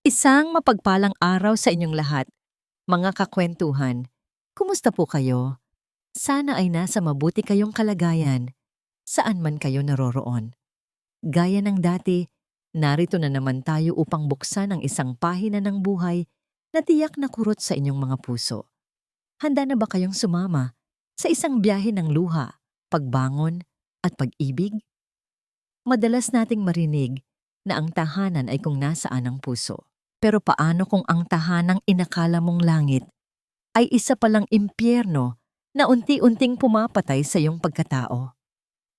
Isang mapagpalang araw sa inyong lahat, mga kakwentuhan. Kumusta po kayo? Sana ay nasa mabuti kayong kalagayan, saan man kayo naroroon. Gaya ng dati, narito na naman tayo upang buksan ang isang pahina ng buhay na tiyak na kurot sa inyong mga puso. Handa na ba kayong sumama sa isang biyahe ng luha, pagbangon, at pag-ibig? Madalas nating marinig na ang tahanan ay kung nasaan ang puso. Pero paano kung ang tahanang inakala mong langit ay isa palang impyerno na unti-unting pumapatay sa iyong pagkatao?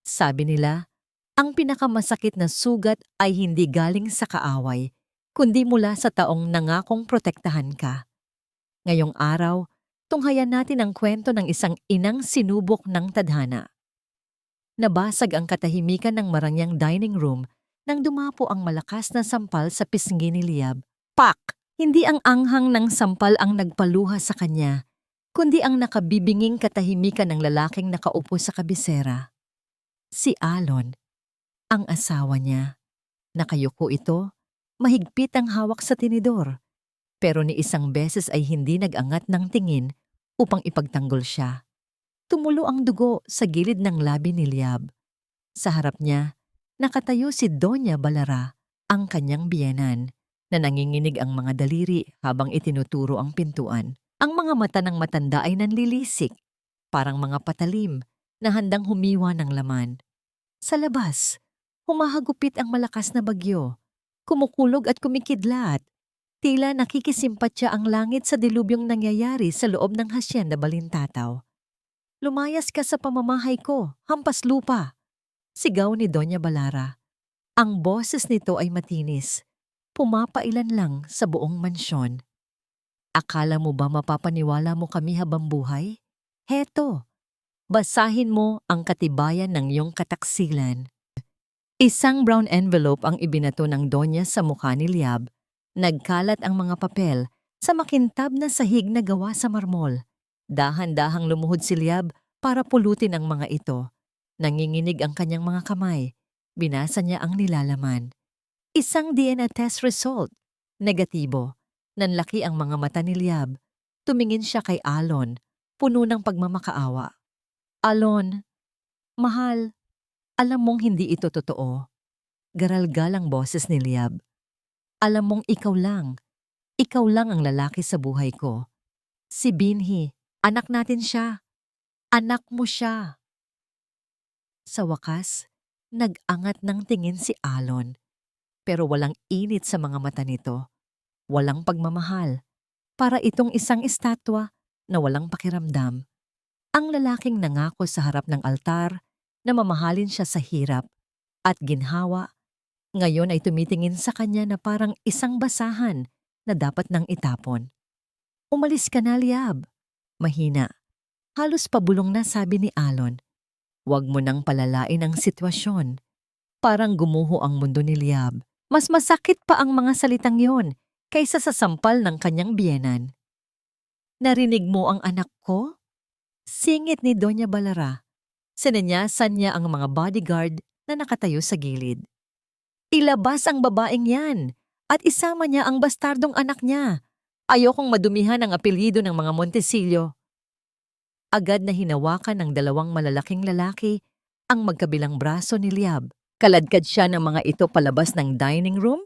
Sabi nila, ang pinakamasakit na sugat ay hindi galing sa kaaway, kundi mula sa taong nangakong protektahan ka. Ngayong araw, tunghayan natin ang kwento ng isang inang sinubok ng tadhana. Nabasag ang katahimikan ng marangyang dining room nang dumapo ang malakas na sampal sa pisngi ni Liab. Pak! Hindi ang anghang ng sampal ang nagpaluha sa kanya, kundi ang nakabibinging katahimikan ng lalaking nakaupo sa kabisera. Si Alon, ang asawa niya. Nakayuko ito, mahigpit ang hawak sa tinidor, pero ni isang beses ay hindi nag-angat ng tingin upang ipagtanggol siya. Tumulo ang dugo sa gilid ng labi ni Liab. Sa harap niya, nakatayo si Doña Balara, ang kanyang biyenan, na nanginginig ang mga daliri habang itinuturo ang pintuan. Ang mga mata ng matanda ay nanlilisik, parang mga patalim na handang humiwa ng laman. Sa labas, humahagupit ang malakas na bagyo, kumukulog at kumikidlat. Tila nakikisimpatya ang langit sa dilubyong nangyayari sa loob ng Hacienda Balintataw. Lumayas ka sa pamamahay ko, hampas lupa, sigaw ni Doña Balara. Ang boses nito ay matinis, pumapailan lang sa buong mansyon. Akala mo ba mapapaniwala mo kami habang buhay? Heto, basahin mo ang katibayan ng iyong kataksilan. Isang brown envelope ang ibinato ng Donya sa mukha ni Liab. Nagkalat ang mga papel sa makintab na sahig na gawa sa marmol. Dahan-dahang lumuhod si Liab para pulutin ang mga ito. Nanginginig ang kanyang mga kamay. Binasa niya ang nilalaman. Isang DNA test result. Negatibo. Nanlaki ang mga mata ni Liab. Tumingin siya kay Alon, puno ng pagmamakaawa. Alon, mahal, alam mong hindi ito totoo. Garalgal ang boses ni Liab. Alam mong ikaw lang ang lalaki sa buhay ko. Si Binhi, anak natin siya. Anak mo siya. Sa wakas, nag-angat ng tingin si Alon. Pero walang init sa mga mata nito. Walang pagmamahal. Para itong isang estatwa na walang pakiramdam. Ang lalaking nangako sa harap ng altar na mamahalin siya sa hirap at ginhawa, ngayon ay tumitingin sa kanya na parang isang basahan na dapat nang itapon. Umalis ka na, Liab. Mahina. Halos pabulong na sabi ni Alon. Huwag mo nang palalain ang sitwasyon. Parang gumuho ang mundo ni Liab. Mas masakit pa ang mga salitang yon kaysa sa sampal ng kanyang biyenan. Narinig mo ang anak ko? Singit ni Doña Balara. Sinanyasan niya ang mga bodyguard na nakatayo sa gilid. Ilabas ang babaeng yan at isama niya ang bastardong anak niya. Ayokong madumihan ang apelyido ng mga Montesillo. Agad na hinawakan ng dalawang malalaking lalaki ang magkabilang braso ni Liab. Kaladkad siya ng mga ito palabas ng dining room,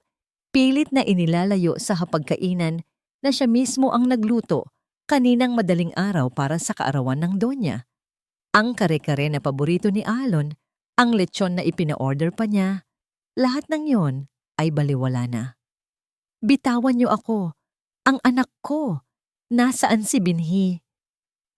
pilit na inilalayo sa hapagkainan na siya mismo ang nagluto kaninang madaling araw para sa kaarawan ng Donya. Ang kare-kare na paborito ni Alon, ang lechon na ipina-order pa niya, lahat ng yon ay baliwala na. Bitawan niyo ako, ang anak ko, nasaan si Binhi?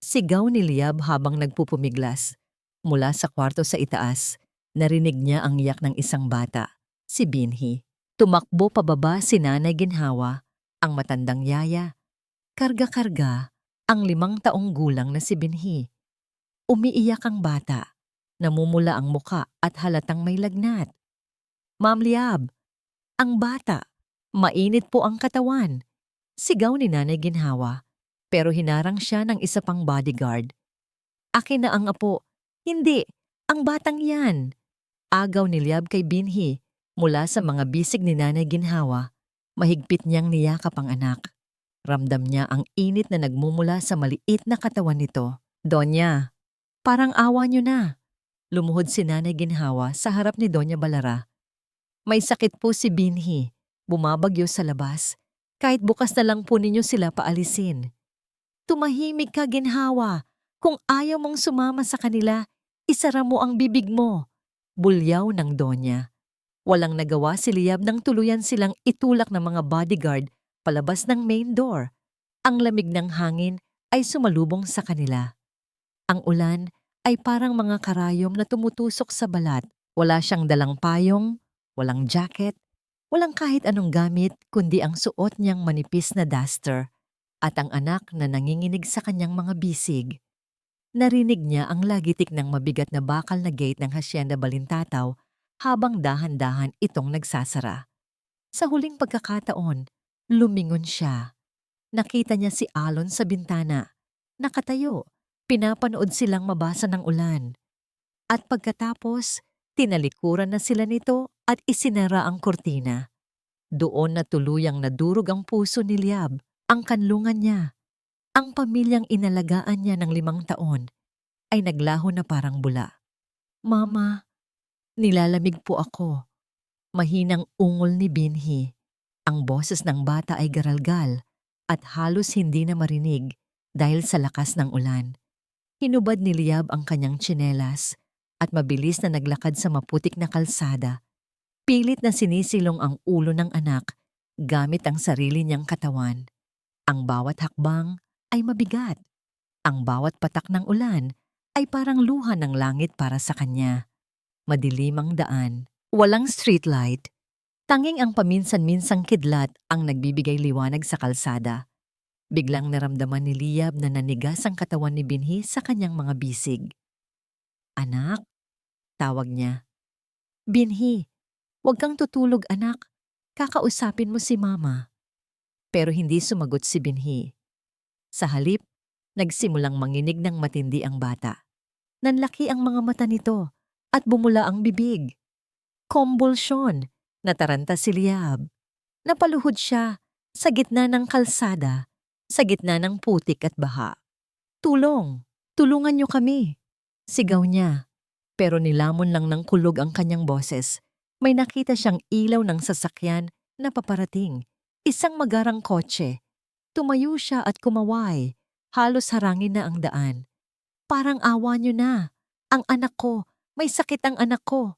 Sigaw ni Liab habang nagpupumiglas. Mula sa kwarto sa itaas, narinig niya ang iyak ng isang bata, si Binhi. Tumakbo pababa si Nanay Ginhawa, ang matandang yaya. Karga-karga ang 5 taong gulang na si Binhi. Umiiyak ang bata, namumula ang muka at halatang may lagnat. Ma'am Liab, ang bata, mainit po ang katawan. Sigaw ni Nanay Ginhawa, pero hinarang siya ng isa pang bodyguard. Akin na ang apo. Hindi, ang batang yan. Agaw ni Liab kay Binhi mula sa mga bisig ni Nanay Ginhawa. Mahigpit niyang niyakap ang anak. Ramdam niya ang init na nagmumula sa maliit na katawan nito. Donya, parang awa niyo na. Lumuhod si Nanay Ginhawa sa harap ni Donya Balara. May sakit po si Binhi. Bumabagyo sa labas. Kahit bukas na lang po ninyo sila paalisin. Tumahimik ka, Ginhawa. Kung ayaw mong sumama sa kanila, isara mo ang bibig mo. Bulyaw ng Donya. Walang nagawa si Liab nang tuluyan silang itulak ng mga bodyguard palabas ng main door. Ang lamig ng hangin ay sumalubong sa kanila. Ang ulan ay parang mga karayom na tumutusok sa balat. Wala siyang dalang payong, walang jacket, walang kahit anong gamit kundi ang suot niyang manipis na duster at ang anak na nanginginig sa kanyang mga bisig. Narinig niya ang lagitik ng mabigat na bakal na gate ng Hacienda Balintataw habang dahan-dahan itong nagsasara. Sa huling pagkakataon, lumingon siya. Nakita niya si Alon sa bintana. Nakatayo, pinapanood silang mabasa ng ulan. At pagkatapos, tinalikuran na sila nito at isinara ang kurtina. Doon na tuluyang nadurog ang puso ni Liab, ang kanlungan niya. Ang pamilyang inalagaan niya ng 5 taon ay naglaho na parang bula. Mama, nilalamig po ako. Mahinang ungol ni Binhi. Ang boses ng bata ay garalgal at halos hindi na marinig dahil sa lakas ng ulan. Hinubad ni Liab ang kanyang tsinelas at mabilis na naglakad sa maputik na kalsada. Pilit na sinisilong ang ulo ng anak gamit ang sarili niyang katawan. Ang bawat hakbang ay mabigat. Ang bawat patak ng ulan ay parang luha ng langit para sa kanya. Madilim ang daan, walang streetlight. Tanging ang paminsan-minsang kidlat ang nagbibigay liwanag sa kalsada. Biglang naramdaman ni Liab na nanigas ang katawan ni Binhi sa kanyang mga bisig. Anak, tawag niya. Binhi, huwag kang tutulog anak. Kakausapin mo si Mama. Pero hindi sumagot si Binhi. Sa halip, nagsimulang manginig ng matindi ang bata. Nanlaki ang mga mata nito at bumula ang bibig. Kombulsyon. Nataranta si Liab. Napaluhod siya sa gitna ng kalsada, sa gitna ng putik at baha. Tulong! Tulungan niyo kami! Sigaw niya. Pero nilamon lang ng kulog ang kanyang boses. May nakita siyang ilaw ng sasakyan na paparating. Isang magarang kotse. Tumayo siya at kumaway. Halos harangin na ang daan. Parang awa niyo na. Ang anak ko. May sakit ang anak ko.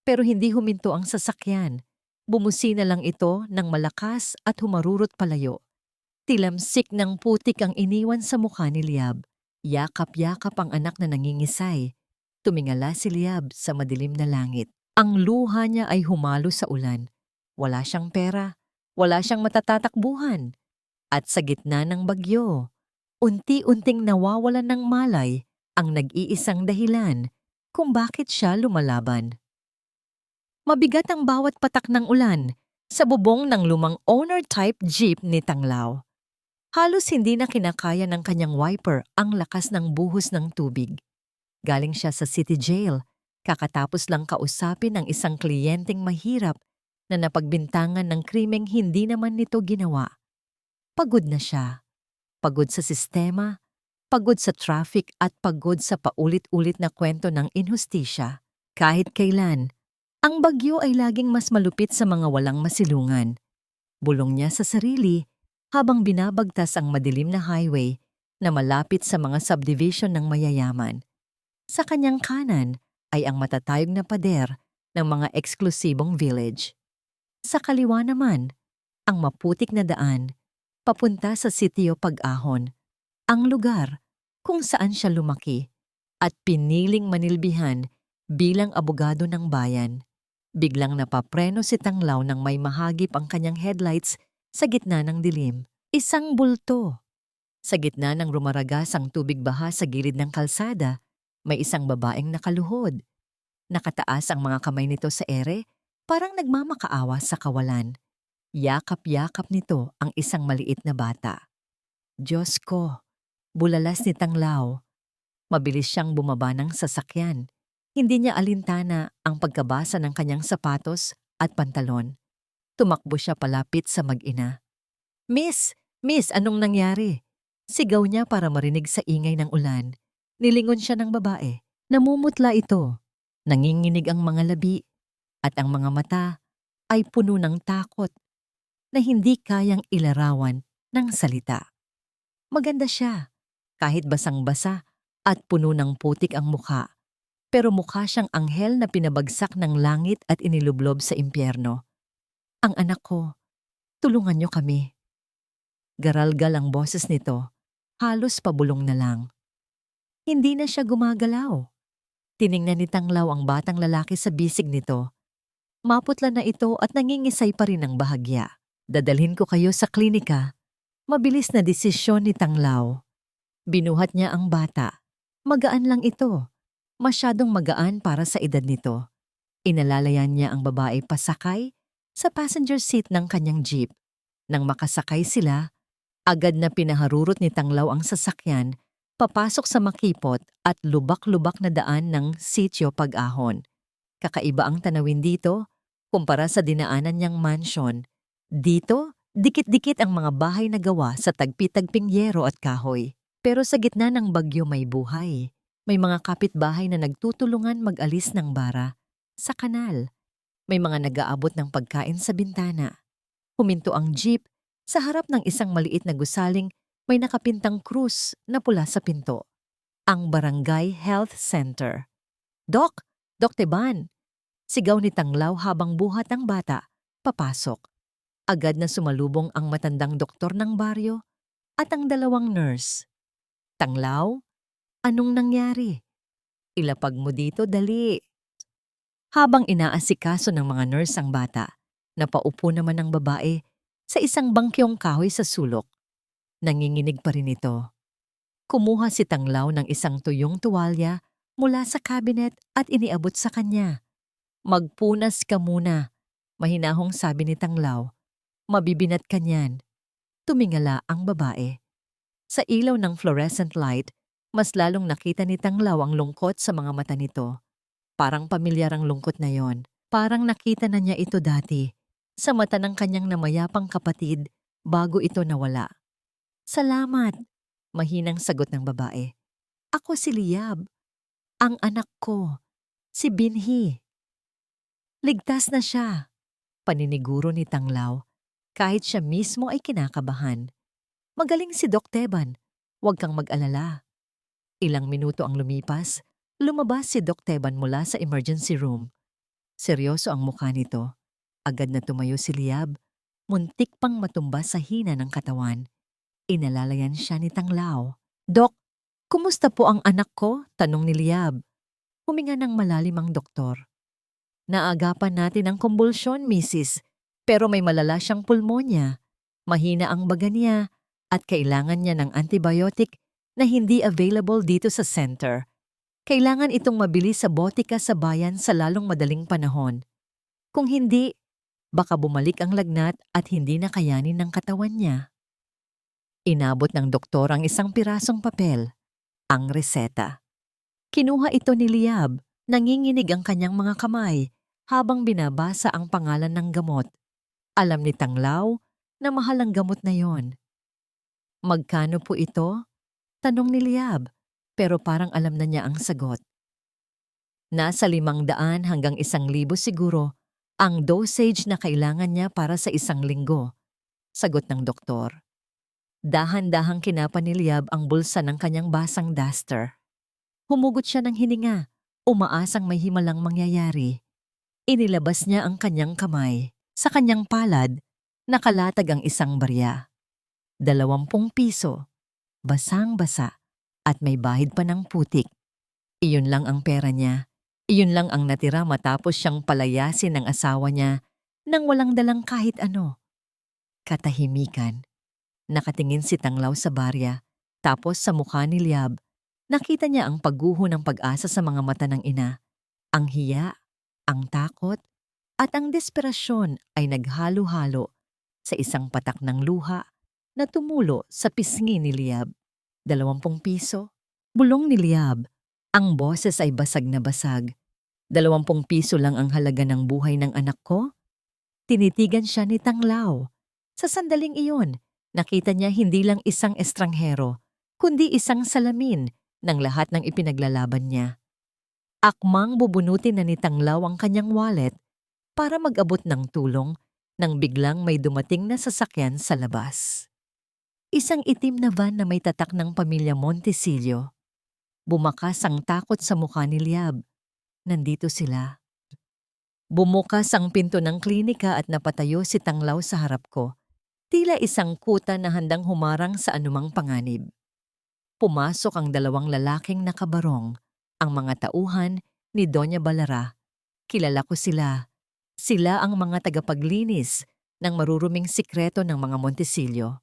Pero hindi huminto ang sasakyan. Bumusina lang ito ng malakas at humarurot palayo. Tilamsik ng putik ang iniwan sa mukha ni Liab. Yakap-yakap ang anak na nangingisay. Tumingala si Liab sa madilim na langit. Ang luha niya ay humalo sa ulan. Wala siyang pera. Wala siyang matatatakbuhan. At sa gitna ng bagyo, unti-unting nawawalan ng malay ang nag-iisang dahilan kung bakit siya lumalaban. Mabigat ang bawat patak ng ulan sa bubong ng lumang owner-type jeep ni Tanglaw. Halos hindi na kinakaya ng kanyang wiper ang lakas ng buhos ng tubig. Galing siya sa city jail, kakatapos lang kausapin ng isang kliyenteng mahirap na napagbintangan ng krimeng hindi naman nito ginawa. Pagod na siya. Pagod sa sistema, pagod sa traffic at pagod sa paulit-ulit na kwento ng inhustisya. Kahit kailan, ang bagyo ay laging mas malupit sa mga walang masilungan. Bulong niya sa sarili habang binabagtas ang madilim na highway na malapit sa mga subdivision ng mayayaman. Sa kanyang kanan ay ang matatayog na pader ng mga eksklusibong village. Sa kaliwa naman, ang maputik na daan papunta sa sitio Pag-ahon, ang lugar kung saan siya lumaki at piniling manilbihan bilang abogado ng bayan. Biglang napapreno si Tanglaw nang may mahagip ang kanyang headlights sa gitna ng dilim. Isang bulto. Sa gitna ng rumaragasang tubig baha sa gilid ng kalsada, may isang babaeng nakaluhod. Nakataas ang mga kamay nito sa ere, parang nagmamakaawa sa kawalan. Yakap-yakap nito ang isang maliit na bata. Diyos ko, bulalas ni Tanglaw. Mabilis siyang bumaba ng sasakyan. Hindi niya alintana ang pagkabasa ng kanyang sapatos at pantalon. Tumakbo siya palapit sa mag-ina. Miss! Miss, anong nangyari? Sigaw niya para marinig sa ingay ng ulan. Nilingon siya ng babae. Namumutla ito. Nanginginig ang mga labi at ang mga mata ay puno ng takot na hindi kayang ilarawan ng salita. Maganda siya, kahit basang-basa at puno ng putik ang mukha. Pero mukha siyang anghel na pinabagsak ng langit at inilublob sa impyerno. Ang anak ko, tulungan niyo kami. Garalgal ang boses nito, halos pabulong na lang. Hindi na siya gumagalaw. Tiningnan ni Tanglaw ang batang lalaki sa bisig nito. Maputla na ito at nangingisay pa rin ang bahagya. Dadalhin ko kayo sa klinika. Mabilis na desisyon ni Tanglaw. Binuhat niya ang bata. Magaan lang ito. Masyadong magaan para sa edad nito. Inalalayan niya ang babae pasakay sa passenger seat ng kanyang jeep. Nang makasakay sila, agad na pinaharurot ni Tanglaw ang sasakyan papasok sa makipot at lubak-lubak na daan ng sitio Pag-ahon. Kakaiba ang tanawin dito kumpara sa dinaanan niyang mansyon. Dito, dikit-dikit ang mga bahay na gawa sa tagpi-tagping yero at kahoy. Pero sa gitna ng bagyo may buhay. May mga kapitbahay na nagtutulungan mag-alis ng bara sa kanal. May mga nag-aabot ng pagkain sa bintana. Huminto ang jeep sa harap ng isang maliit na gusaling may nakapintang krus na pula sa pinto. Ang Barangay Health Center. Dok! Dok Teban! Sigaw ni Tanglaw habang buhat ang bata. Papasok. Agad na sumalubong ang matandang doktor ng baryo at ang dalawang nurse. Tanglaw? Anong nangyari? Ilapag mo dito, dali. Habang inaasikaso ng mga nurse ang bata, napaupo naman ang babae sa isang bangkyong kahoy sa sulok. Nanginginig pa rin ito. Kumuha si Tanglaw ng isang tuyong tuwalya mula sa cabinet at iniabot sa kanya. Magpunas ka muna, mahinahong sabi ni Tanglaw. Mabibinat ka niyan. Tumingala ang babae. Sa ilaw ng fluorescent light, mas lalong nakita ni Tanglaw ang lungkot sa mga mata nito. Parang pamilyar ang lungkot na yon. Parang nakita na niya ito dati, sa mata ng kanyang namayapang kapatid bago ito nawala. Salamat, mahinang sagot ng babae. Ako si Liab. Ang anak ko, si Binhi. Ligtas na siya, paniniguro ni Tanglaw, kahit siya mismo ay kinakabahan. Magaling si Doc Teban, huwag kang mag-alala. Ilang minuto ang lumipas, lumabas si Doc Teban mula sa emergency room. Seryoso ang mukha nito. Agad na tumayo si Liab, muntik pang matumba sa hina ng katawan. Inalalayan siya ni Tanglaw. Dok, kumusta po ang anak ko? Tanong ni Liab. Huminga ng malalim ang doktor. Naagapan natin ang kumbulsyon, Mrs. Pero may malala siyang pulmonya. Mahina ang baga niya at kailangan niya ng antibiotic na hindi available dito sa center. Kailangan itong mabili sa botika sa bayan sa lalong madaling panahon. Kung hindi, baka bumalik ang lagnat at hindi na kayanin ng katawan niya. Inabot ng doktor ang isang pirasong papel, ang reseta. Kinuha ito ni Liab, nanginginig ang kanyang mga kamay habang binabasa ang pangalan ng gamot. Alam ni Tanglaw na mahal ang gamot na yon. Magkano po ito? Tanong ni Liab, pero parang alam na niya ang sagot. Nasa 500 hanggang 1,000 siguro ang dosage na kailangan niya para sa 1 linggo, sagot ng doktor. Dahan-dahang kinapa ni Liab ang bulsa ng kanyang basang duster. Humugot siya ng hininga, umaasang may himalang mangyayari. Inilabas niya ang kanyang kamay. Sa kanyang palad, nakalatag ang isang barya. 20 piso. Basang-basa at may bahid pa ng putik. Iyon lang ang pera niya. Iyon lang ang natira matapos siyang palayasin ng asawa niya nang walang dalang kahit ano. Katahimikan. Nakatingin si Tanglaw sa barya, tapos sa mukha ni Liab, nakita niya ang pagguho ng pag-asa sa mga mata ng ina. Ang hiya, ang takot, at ang desperasyon ay naghalo-halo sa isang patak ng luha na tumulo sa pisngi ni Liab. 20 piso. Bulong ni Liab. Ang boses ay basag na basag. 20 piso lang ang halaga ng buhay ng anak ko? Tinitigan siya ni Tanglaw. Sa sandaling iyon, nakita niya hindi lang isang estranghero, kundi isang salamin ng lahat ng ipinaglalaban niya. Akmang bubunutin na ni Tanglaw ang kanyang wallet para mag-abot ng tulong nang biglang may dumating na sasakyan sa labas. Isang itim na van na may tatak ng pamilya Montesillo. Bumakas ang takot sa mukha ni Liab. Nandito sila. Bumukas ang pinto ng klinika at napatayo si Tanglaw sa harap ko. Tila isang kuta na handang humarang sa anumang panganib. Pumasok ang dalawang lalaking nakabarong, ang mga tauhan ni Doña Balara. Kilala ko sila. Sila ang mga tagapaglinis ng maruruming sikreto ng mga Montesillo.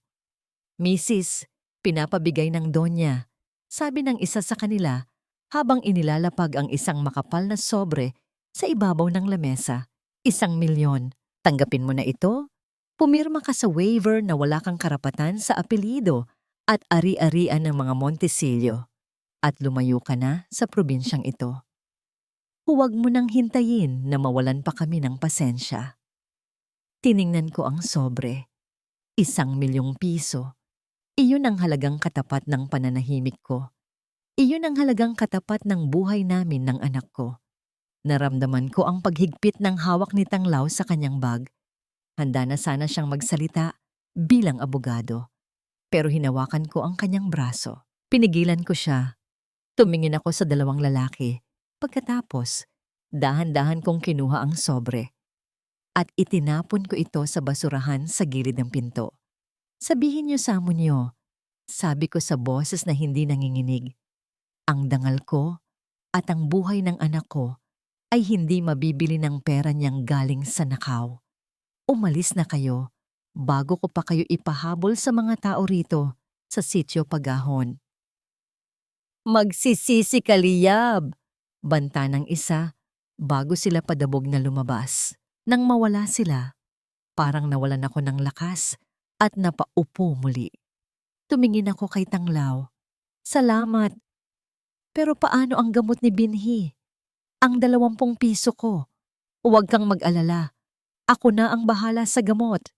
Misis, pinapabigay ng Donya, sabi ng isa sa kanila habang inilalapag ang isang makapal na sobre sa ibabaw ng lamesa. 1,000,000. Tanggapin mo na ito. Pumirma ka sa waiver na wala kang karapatan sa apelyido at ari-arian ng mga Montesillo. At lumayo ka na sa probinsyang ito. Huwag mo nang hintayin na mawalan pa kami ng pasensya. Tiningnan ko ang sobre. 1,000,000 piso. Iyon ang halagang katapat ng pananahimik ko. Iyon ang halagang katapat ng buhay namin ng anak ko. Naramdaman ko ang paghigpit ng hawak ni Tanglaw sa kanyang bag. Handa na sana siyang magsalita bilang abogado. Pero hinawakan ko ang kanyang braso. Pinigilan ko siya. Tumingin ako sa dalawang lalaki. Pagkatapos, dahan-dahan kong kinuha ang sobre. At itinapon ko ito sa basurahan sa gilid ng pinto. Sabihin niyo sa amo niyo, sabi ko sa boses na hindi nanginginig. Ang dangal ko at ang buhay ng anak ko ay hindi mabibili ng pera niyang galing sa nakaw. Umalis na kayo bago ko pa kayo ipahabol sa mga tao rito sa Sitio Pagahon. Magsisisi ka, Liab! Banta ng isa bago sila padabog na lumabas. Nang mawala sila, parang nawalan ako ng lakas at napaupo muli. Tumingin ako kay Tanglaw. Salamat. Pero paano ang gamot ni Binhi? Ang 20 piso ko. Huwag kang mag-alala. Ako na ang bahala sa gamot,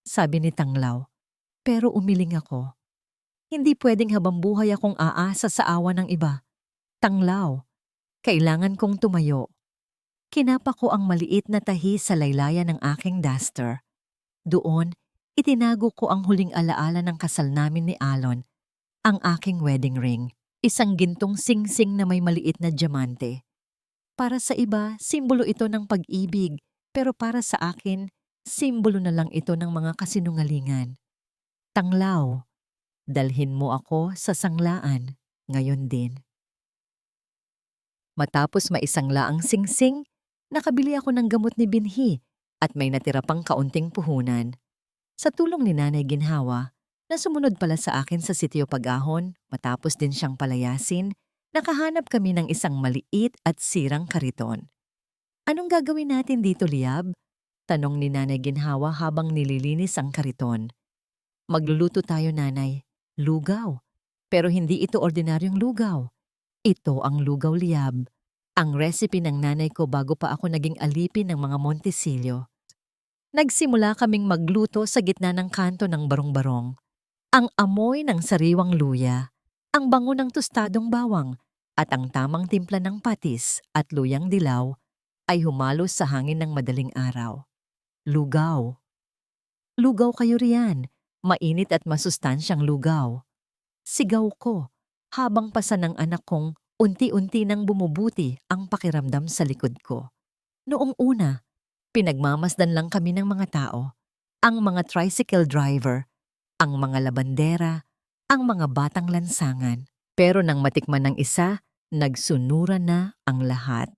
sabi ni Tanglaw. Pero umiling ako. Hindi pwedeng habang buhay akong aasa sa awa ng iba. Tanglaw, kailangan kong tumayo. Kinapa ko ang maliit na tahi sa laylayan ng aking duster. Doon, itinago ko ang huling alaala ng kasal namin ni Alon, ang aking wedding ring, isang gintong singsing na may maliit na diamante. Para sa iba, simbolo ito ng pag-ibig, pero para sa akin, simbolo na lang ito ng mga kasinungalingan. Tanglaw, dalhin mo ako sa sanglaan ngayon din. Matapos maisanglaang singsing, nakabili ako ng gamot ni Binhi at may natira pang kaunting puhunan. Sa tulong ni Nanay Ginhawa, na sumunod pala sa akin sa Sitio Pagahon, matapos din siyang palayasin, nakahanap kami ng isang maliit at sirang kariton. Anong gagawin natin dito, Liab? Tanong ni Nanay Ginhawa habang nililinis ang kariton. Magluluto tayo, Nanay. Lugaw. Pero hindi ito ordinaryong lugaw. Ito ang lugaw, Liab. Ang recipe ng nanay ko bago pa ako naging alipin ng mga Montesillo. Nagsimula kaming magluto sa gitna ng kanto ng barong-barong. Ang amoy ng sariwang luya, ang bango ng tostadong bawang, at ang tamang timpla ng patis at luyang dilaw ay humalos sa hangin ng madaling araw. Lugaw. Lugaw kayo riyan, mainit at masustansyang lugaw. Sigaw ko, habang pasa ng anak kong unti-unti nang bumubuti ang pakiramdam sa likod ko. Noong una, pinagmamasdan lang kami ng mga tao, ang mga tricycle driver, ang mga labandera, ang mga batang lansangan. Pero nang matikman ng isa, nagsunuran na ang lahat.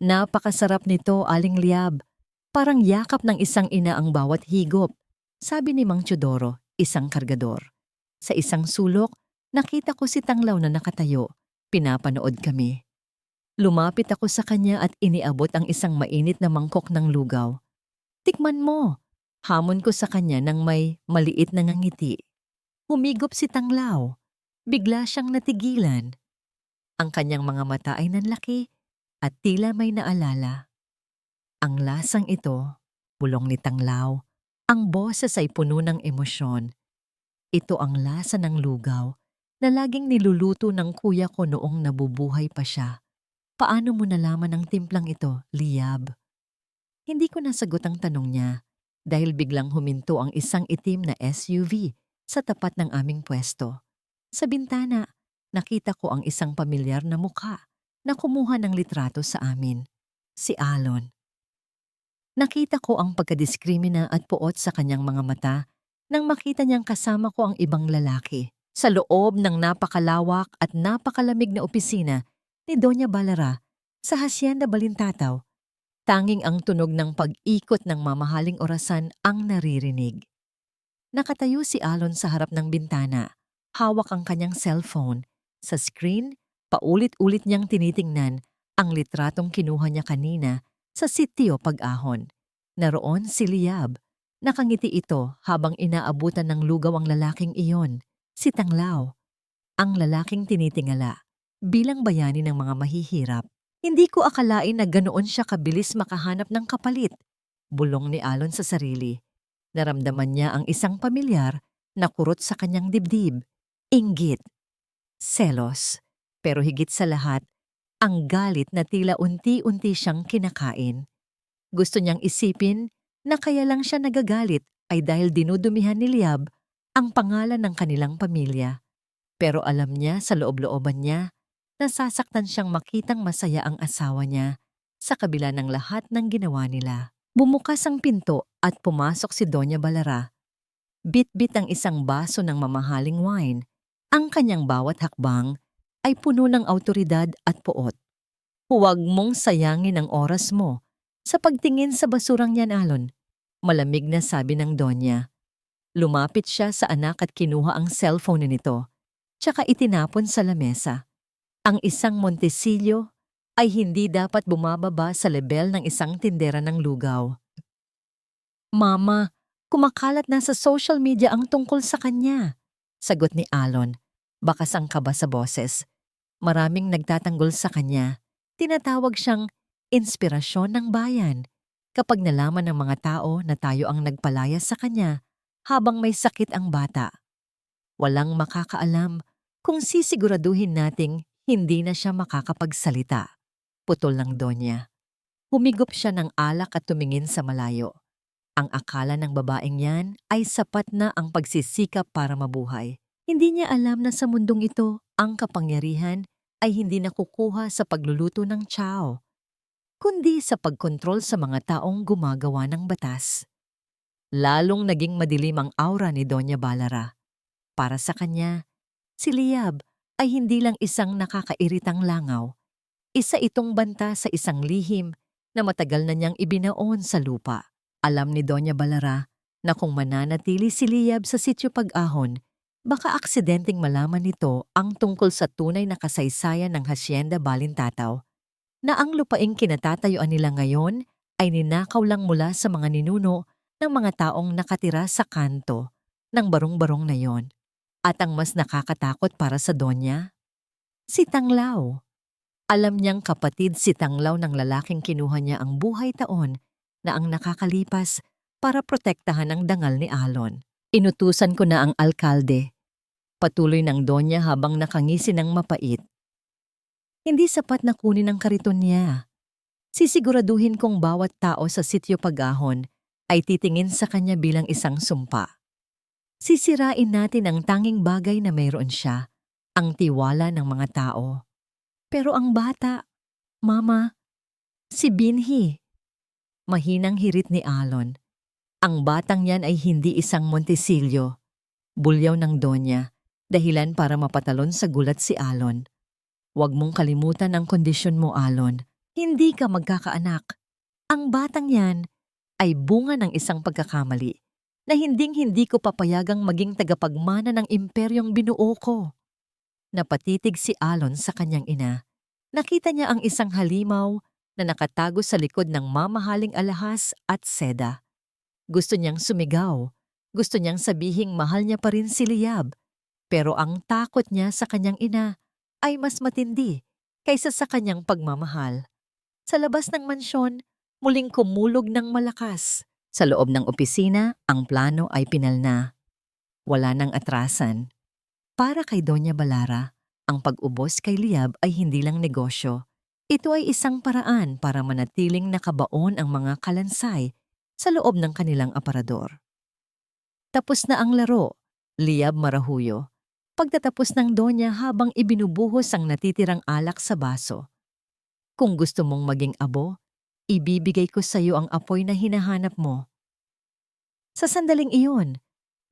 Napakasarap nito, Aling Liab. Parang yakap ng isang ina ang bawat higop, sabi ni Mang Teodoro, isang kargador. Sa isang sulok, nakita ko si Tanglaw na nakatayo. Pinapanood kami. Lumapit ako sa kanya at iniabot ang isang mainit na mangkok ng lugaw. Tikman mo! Hamon ko sa kanya nang may maliit na ngangiti. Humigop si Tanglaw. Bigla siyang natigilan. Ang kanyang mga mata ay nanlaki at tila may naalala. Ang lasang ito, Bulong ni Tanglaw. Ang boses ay puno ng emosyon. Ito ang lasa ng lugaw na laging niluluto ng kuya ko noong nabubuhay pa siya. Paano mo nalaman ang timplang ito, Liab? Hindi ko nasagot ang tanong niya dahil biglang huminto ang isang itim na SUV sa tapat ng aming pwesto. Sa bintana, nakita ko ang isang pamilyar na mukha na kumuha ng litrato sa amin. Si Alon. Nakita ko ang pagkadiskrimina at puot sa kanyang mga mata nang makita niyang kasama ko ang ibang lalaki. Sa loob ng napakalawak at napakalamig na opisina ni Doña Balara sa Hacienda Balintataw, tanging ang tunog ng pag-ikot ng mamahaling orasan ang naririnig. Nakatayo si Alon sa harap ng bintana, hawak ang kanyang cellphone. Sa screen, paulit-ulit niyang tinitingnan ang litratong kinuha niya kanina sa sitio Pag-ahon. Naroon si Liab. Nakangiti ito habang inaabutan ng lugaw ang lalaking iyon, si Tanglaw. Ang lalaking tinitingala bilang bayani ng mga mahihirap. Hindi ko akalain na ganoon siya kabilis makahanap ng kapalit. Bulong ni Alon sa sarili. Naramdaman niya ang isang pamilyar na kurot sa kanyang dibdib. Inggit. Selos. Pero higit sa lahat, ang galit na tila unti-unti siyang kinakain. Gusto niyang isipin na kaya lang siya nagagalit ay dahil dinudumihan ni Liab ang pangalan ng kanilang pamilya. Pero alam niya sa loob-looban niya, nasasaktan siyang makitang masaya ang asawa niya sa kabila ng lahat ng ginawa nila. Bumukas ang pinto at pumasok si Doña Balara. Bit-bit ang isang baso ng mamahaling wine. Ang kanyang bawat hakbang ay puno ng awtoridad at puot. Huwag mong sayangin ang oras mo sa pagtingin sa basurang yan, Alon. Malamig na sabi ng Donya. Lumapit siya sa anak at kinuha ang cellphone nito, tsaka itinapon sa lamesa. Ang isang Montesillo ay hindi dapat bumababa sa lebel ng isang tindera ng lugaw. Mama, kumakalat na sa social media ang tungkol sa kanya, sagot ni Alon. Bakas ang kaba sa boses. Maraming nagtatanggol sa kanya. Tinatawag siyang inspirasyon ng bayan. Kapag nalaman ng mga tao na tayo ang nagpalaya sa kanya habang may sakit ang bata. Walang makakaalam kung sisiguraduhin nating hindi na siya makakapagsalita. Putol ng Donya. Humigop siya ng alak at tumingin sa malayo. Ang akala ng babaeng yan ay sapat na ang pagsisikap para mabuhay. Hindi niya alam na sa mundong ito, ang kapangyarihan ay hindi nakukuha sa pagluluto ng tsaw, kundi sa pagkontrol sa mga taong gumagawa ng batas. Lalong naging madilim ang aura ni Doña Balara. Para sa kanya, si Liab ay hindi lang isang nakakairitang langaw. Isa itong banta sa isang lihim na matagal na niyang ibinaon sa lupa. Alam ni Doña Balara na kung mananatili si Liab sa sitio Pag-ahon, baka aksidenteng malaman nito ang tungkol sa tunay na kasaysayan ng Hacienda Balintataw, na ang lupaing kinatatayuan nila ngayon ay ninakaw lang mula sa mga ninuno ng mga taong nakatira sa kanto ng barong-barong na yon. At ang mas nakakatakot para sa Donya, si Tanglaw. Alam niyang kapatid si Tanglaw ng lalaking kinuha niya ang buhay taon na ang nakakalipas para protektahan ang dangal ni Alon. Inutusan ko na ang alkalde. Patuloy ng Donya habang nakangisi ng mapait. Hindi sapat na kunin ang kariton niya. Sisiguraduhin kong bawat tao sa sitio Pag-ahon ay titingin sa kanya bilang isang sumpa. Sisirain natin ang tanging bagay na mayroon siya, ang tiwala ng mga tao. Pero ang bata, Mama, si Binhi. Mahinang hirit ni Alon. Ang batang yan ay hindi isang Montesillo. Bulyaw ng Donya, dahilan para mapatalon sa gulat si Alon. Huwag mong kalimutan ang kondisyon mo, Alon. Hindi ka magkakaanak. Ang batang yan ay bunga ng isang pagkakamali na hinding-hindi ko papayagang maging tagapagmana ng imperyong binuo ko. Napatitig si Alon sa kanyang ina. Nakita niya ang isang halimaw na nakatago sa likod ng mamahaling alahas at seda. Gusto niyang sumigaw. Gusto niyang sabihing mahal niya pa rin si Liab. Pero ang takot niya sa kanyang ina ay mas matindi kaysa sa kanyang pagmamahal. Sa labas ng mansyon, muling kumulog ng malakas. Sa loob ng opisina, ang plano ay pinalna. Wala nang atrasan. Para kay Doña Balara, ang pag-ubos kay Liab ay hindi lang negosyo. Ito ay isang paraan para manatiling nakabaon ang mga kalansay sa loob ng kanilang aparador. Tapos na ang laro, Liab Marahuyo. Pagtatapos ng Donya habang ibinubuhos ang natitirang alak sa baso. Kung gusto mong maging abo, ibibigay ko sa iyo ang apoy na hinahanap mo. Sa sandaling iyon,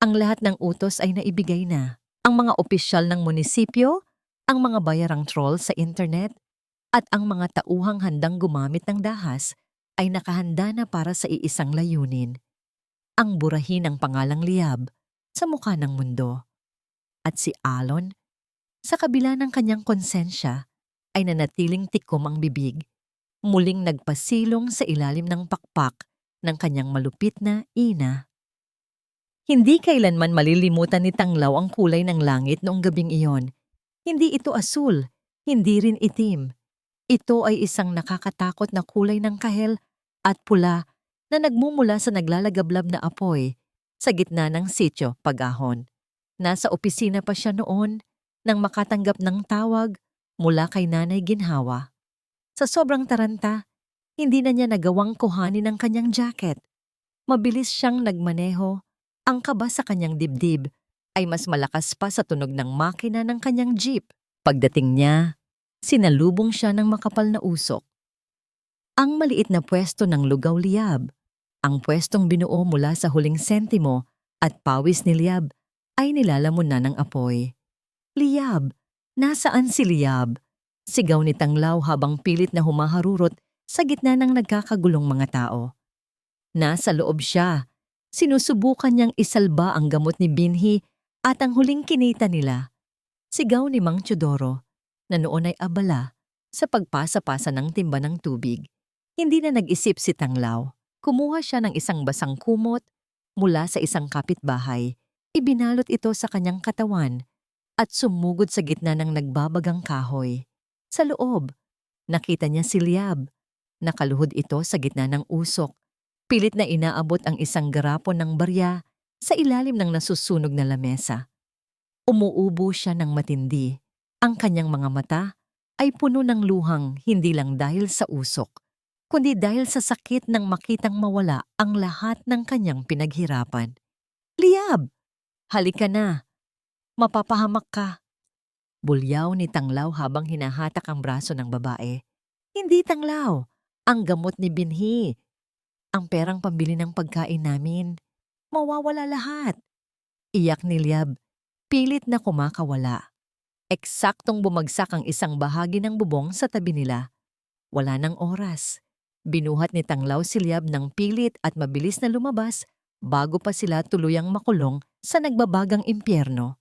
ang lahat ng utos ay naibigay na. Ang mga opisyal ng munisipyo, ang mga bayarang troll sa internet, at ang mga tauhang handang gumamit ng dahas ay nakahanda na para sa iisang layunin. Ang burahin ng pangalang Liab sa mukha ng mundo. At si Alon, sa kabila ng kanyang konsensya, ay nanatiling tikom ang bibig, muling nagpasilong sa ilalim ng pakpak ng kanyang malupit na ina. Hindi kailanman malilimutan ni Tanglaw ang kulay ng langit noong gabing iyon. Hindi ito asul, hindi rin itim. Ito ay isang nakakatakot na kulay ng kahel at pula na nagmumula sa naglalagablab na apoy sa gitna ng sityo Pagahon. Nasa opisina pa siya noon nang makatanggap ng tawag mula kay Nanay Ginhawa. Sa sobrang taranta, hindi na niya nagawang kuhanin ang kanyang jacket. Mabilis siyang nagmaneho. Ang kaba sa kanyang dibdib ay mas malakas pa sa tunog ng makina ng kanyang jeep. Pagdating niya, sinalubong siya ng makapal na usok. Ang maliit na pwesto ng Lugaw Liab, ang pwestong binuo mula sa huling sentimo at pawis ni Liab, ay nilalamon na ng apoy. Liab! Nasaan si Liab? Sigaw ni Tanglaw habang pilit na humaharurot sa gitna ng nagkakagulong mga tao. Nasa loob siya. Sinusubukan niyang isalba ang gamot ni Binhi at ang huling kinita nila. Sigaw ni Mang Teodoro na noon ay abala sa pagpasa-pasa ng timba ng tubig. Hindi na nag-isip si Tanglaw. Kumuha siya ng isang basang kumot mula sa isang kapitbahay. Ibinalot ito sa kanyang katawan at sumugod sa gitna ng nagbabagang kahoy. Sa loob, nakita niya si Liab. Nakaluhod ito sa gitna ng usok. Pilit na inaabot ang isang garapon ng barya sa ilalim ng nasusunog na lamesa. Umuubo siya ng matindi. Ang kanyang mga mata ay puno ng luhang hindi lang dahil sa usok, kundi dahil sa sakit ng makitang mawala ang lahat ng kanyang pinaghirapan. Liab! Halika na! Mapapahamak ka! Bulyaw ni Tanglaw habang hinahatak ang braso ng babae. Hindi Tanglaw! Ang gamot ni Binhi! Ang perang pambili ng pagkain namin. Mawawala lahat. Iyak ni Liab, pilit na kumakawala. Eksaktong bumagsak ang isang bahagi ng bubong sa tabi nila. Wala nang oras. Binuhat ni Tanglaw si Liab ng pilit at mabilis na lumabas bago pa sila tuluyang makulong sa nagbabagang impyerno.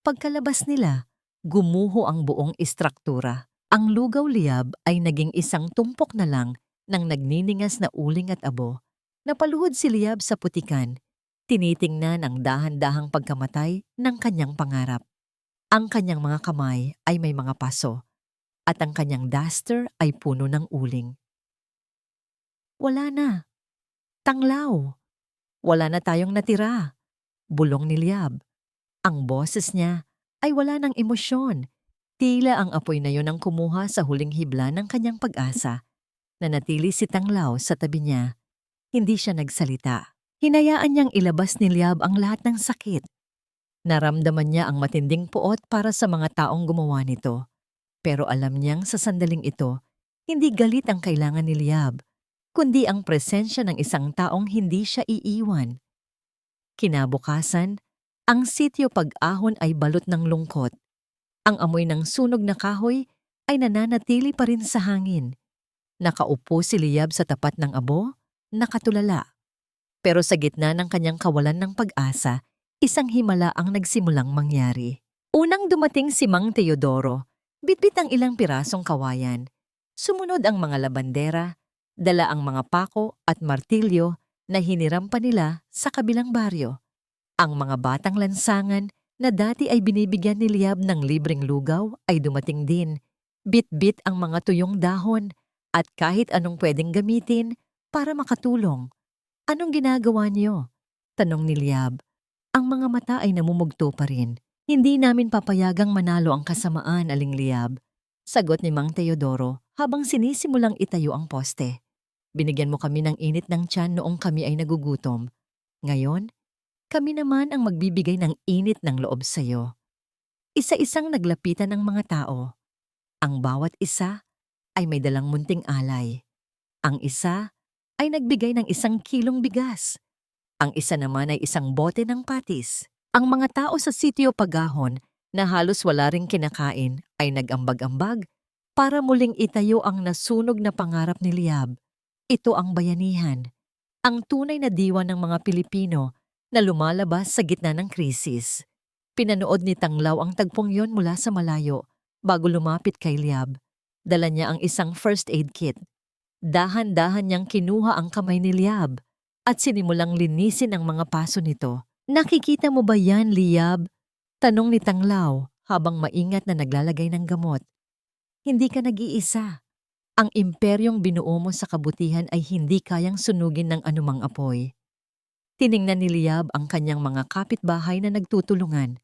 Pagkalabas nila, gumuho ang buong istruktura. Ang Lugaw Liab ay naging isang tumpok na lang ng nagniningas na uling at abo. Napaluhod si Liab sa putikan, tinitingnan ang dahan-dahang pagkamatay ng kanyang pangarap. Ang kanyang mga kamay ay may mga paso, at ang kanyang duster ay puno ng uling. Wala na. Tanglaw. Wala na tayong natira. Bulong ni Liab. Ang boses niya ay wala ng emosyon. Tila ang apoy na yon ang kumuha sa huling hibla ng kanyang pag-asa. Nanatili si Tanglaw sa tabi niya. Hindi siya nagsalita. Hinayaan niyang ilabas ni Liab ang lahat ng sakit. Naramdaman niya ang matinding puot para sa mga taong gumawa nito. Pero alam niyang sa sandaling ito, hindi galit ang kailangan ni Liab, kundi ang presensya ng isang taong hindi siya iiwan. Kinabukasan, ang sityo Pag-ahon ay balot ng lungkot. Ang amoy ng sunog na kahoy ay nananatili pa rin sa hangin. Nakaupo si Liab sa tapat ng abo, nakatulala. Pero sa gitna ng kanyang kawalan ng pag-asa, isang himala ang nagsimulang mangyari. Unang dumating si Mang Teodoro, bitbit ang ilang pirasong kawayan. Sumunod ang mga labandera, dala ang mga pako at martilyo na hiniram pa nila sa kabilang baryo. Ang mga batang lansangan na dati ay binibigyan ni Liab ng libreng lugaw ay dumating din. Bit-bit ang mga tuyong dahon at kahit anong pwedeng gamitin para makatulong. Anong ginagawa niyo? Tanong ni Liab. Ang mga mata ay namumugto pa rin. Hindi namin papayagang manalo ang kasamaan, Aling Liab. Sagot ni Mang Teodoro habang sinisimulang itayo ang poste. Binigyan mo kami ng init ng tiyan noong kami ay nagugutom. Ngayon, kami naman ang magbibigay ng init ng loob sa'yo. Isa-isang naglapitan ng mga tao. Ang bawat isa ay may dalang munting alay. Ang isa ay nagbigay ng 1 kilong bigas. Ang isa naman ay 1 bote ng patis. Ang mga tao sa sitio Pagahon na halos wala ring kinakain ay nag-ambag-ambag para muling itayo ang nasunog na pangarap ni Liab. Ito ang bayanihan, ang tunay na diwa ng mga Pilipino na lumalabas sa gitna ng krisis. Pinanood ni Tanglaw ang tagpong yon mula sa malayo bago lumapit kay Liab. Dala niya ang isang first aid kit. Dahan-dahan niyang kinuha ang kamay ni Liab at sinimulang linisin ang mga paso nito. Nakikita mo ba yan, Liab? Tanong ni Tanglaw habang maingat na naglalagay ng gamot. Hindi ka nag-iisa. Ang imperyong binuo mo sa kabutihan ay hindi kayang sunugin ng anumang apoy. Tiningnan ni Liab ang kanyang mga kapitbahay na nagtutulungan.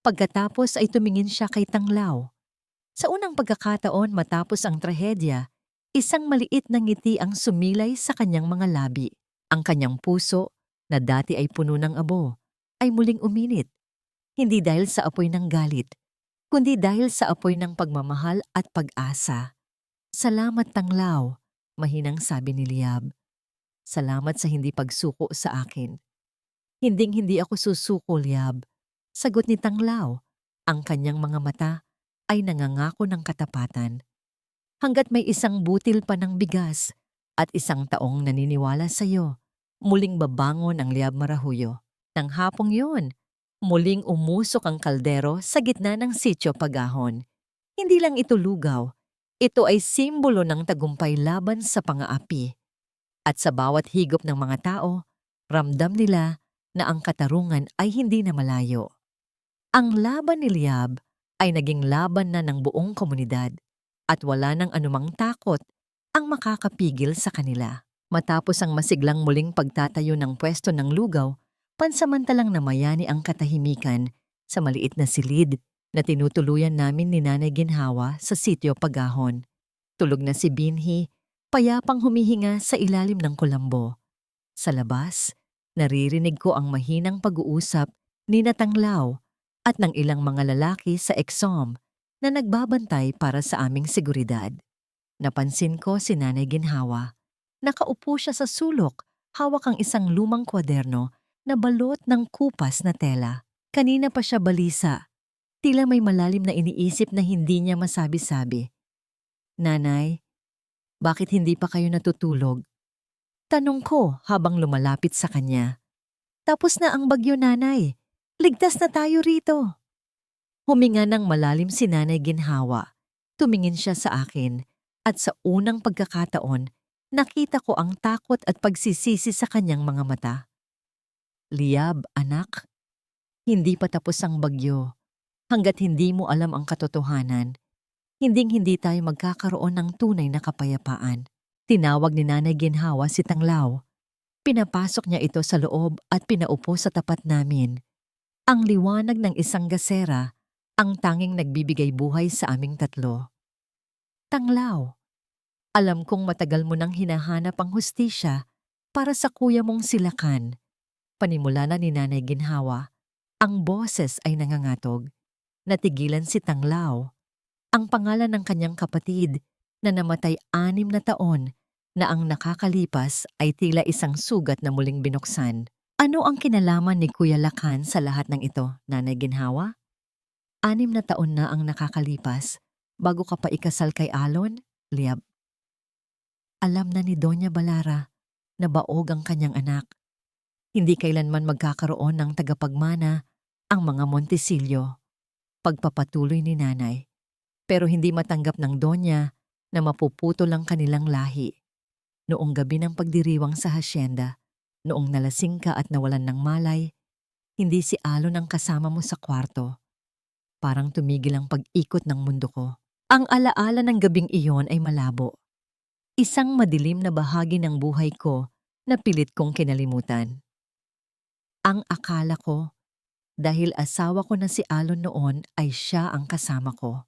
Pagkatapos ay tumingin siya kay Tanglaw. Sa unang pagkakataon matapos ang trahedya, isang maliit na ngiti ang sumilay sa kanyang mga labi. Ang kanyang puso, na dati ay puno ng abo, ay muling uminit. Hindi dahil sa apoy ng galit, kundi dahil sa apoy ng pagmamahal at pag-asa. Salamat, Tanglaw, mahinang sabi ni Liab. Salamat sa hindi pagsuko sa akin. Hinding-hindi ako susuko, Liab. Sagot ni Tanglaw. Ang kanyang mga mata ay nangangako ng katapatan. Hanggat may 1 butil pa ng bigas at 1 taong naniniwala sa iyo, muling babangon ang Liab Marahuyo. Nang hapong yun, muling umusok ang kaldero sa gitna ng sitio Pagahon. Hindi lang ito lugaw, ito ay simbolo ng tagumpay laban sa pang-aapi. At sa bawat higop ng mga tao, ramdam nila na ang katarungan ay hindi na malayo. Ang laban ni Liab ay naging laban na ng buong komunidad at wala nang anumang takot ang makakapigil sa kanila. Matapos ang masiglang muling pagtatayo ng pwesto ng lugaw, pansamantalang namayani ang katahimikan sa maliit na silid na tinutuluyan namin ni Nanay Ginhawa sa sitio Pagahon. Tulog na si Binhi, payapang humihinga sa ilalim ng kulambo. Sa labas, naririnig ko ang mahinang pag-uusap ni Tanglaw at ng ilang mga lalaki sa EXOM na nagbabantay para sa aming seguridad. Napansin ko si Nanay Ginhawa. Nakaupo siya sa sulok, hawak ang isang lumang kwaderno na balot ng kupas na tela. Kanina pa siya balisa. Tila may malalim na iniisip na hindi niya masabi-sabi. Nanay, bakit hindi pa kayo natutulog? Tanong ko habang lumalapit sa kanya. Tapos na ang bagyo, Nanay. Ligtas na tayo rito. Huminga ng malalim si Nanay Ginhawa. Tumingin siya sa akin at sa unang pagkakataon, nakita ko ang takot at pagsisisi sa kanyang mga mata. Liab, anak, hindi pa tapos ang bagyo. Hanggat hindi mo alam ang katotohanan, hinding-hindi tayo magkakaroon ng tunay na kapayapaan. Tinawag ni Nanay Ginhawa si Tanglaw. Pinapasok niya ito sa loob at pinaupo sa tapat namin. Ang liwanag ng isang gasera, ang tanging nagbibigay buhay sa aming tatlo. Tanglaw, alam kong matagal mo nang hinahanap ang hustisya para sa kuya mong Silakan. Panimula na ni Nanay Ginhawa. Ang boses ay nangangatog. Natigilan si Tanglaw. Ang pangalan ng kanyang kapatid na namatay 6 na taon na ang nakakalipas ay tila isang sugat na muling binuksan. Ano ang kinalaman ni Kuya Lakan sa lahat ng ito, Nanay Ginhawa? 6 na taon na ang nakakalipas bago ka pa ikasal kay Alon, Liab. Alam na ni Doña Balara na baog ang kanyang anak. Hindi kailanman magkakaroon ng tagapagmana ang mga Montesillo. Pagpapatuloy ni Nanay. Pero hindi matanggap ng Doña na mapuputol ang kanilang lahi. Noong gabi ng pagdiriwang sa hasyenda, noong nalasing ka at nawalan ng malay, hindi si Alon ang kasama mo sa kwarto. Parang tumigil ang pag-ikot ng mundo ko. Ang alaala ng gabing iyon ay malabo. Isang madilim na bahagi ng buhay ko na pilit kong kinalimutan. Ang akala ko, dahil asawa ko na si Alon noon ay siya ang kasama ko.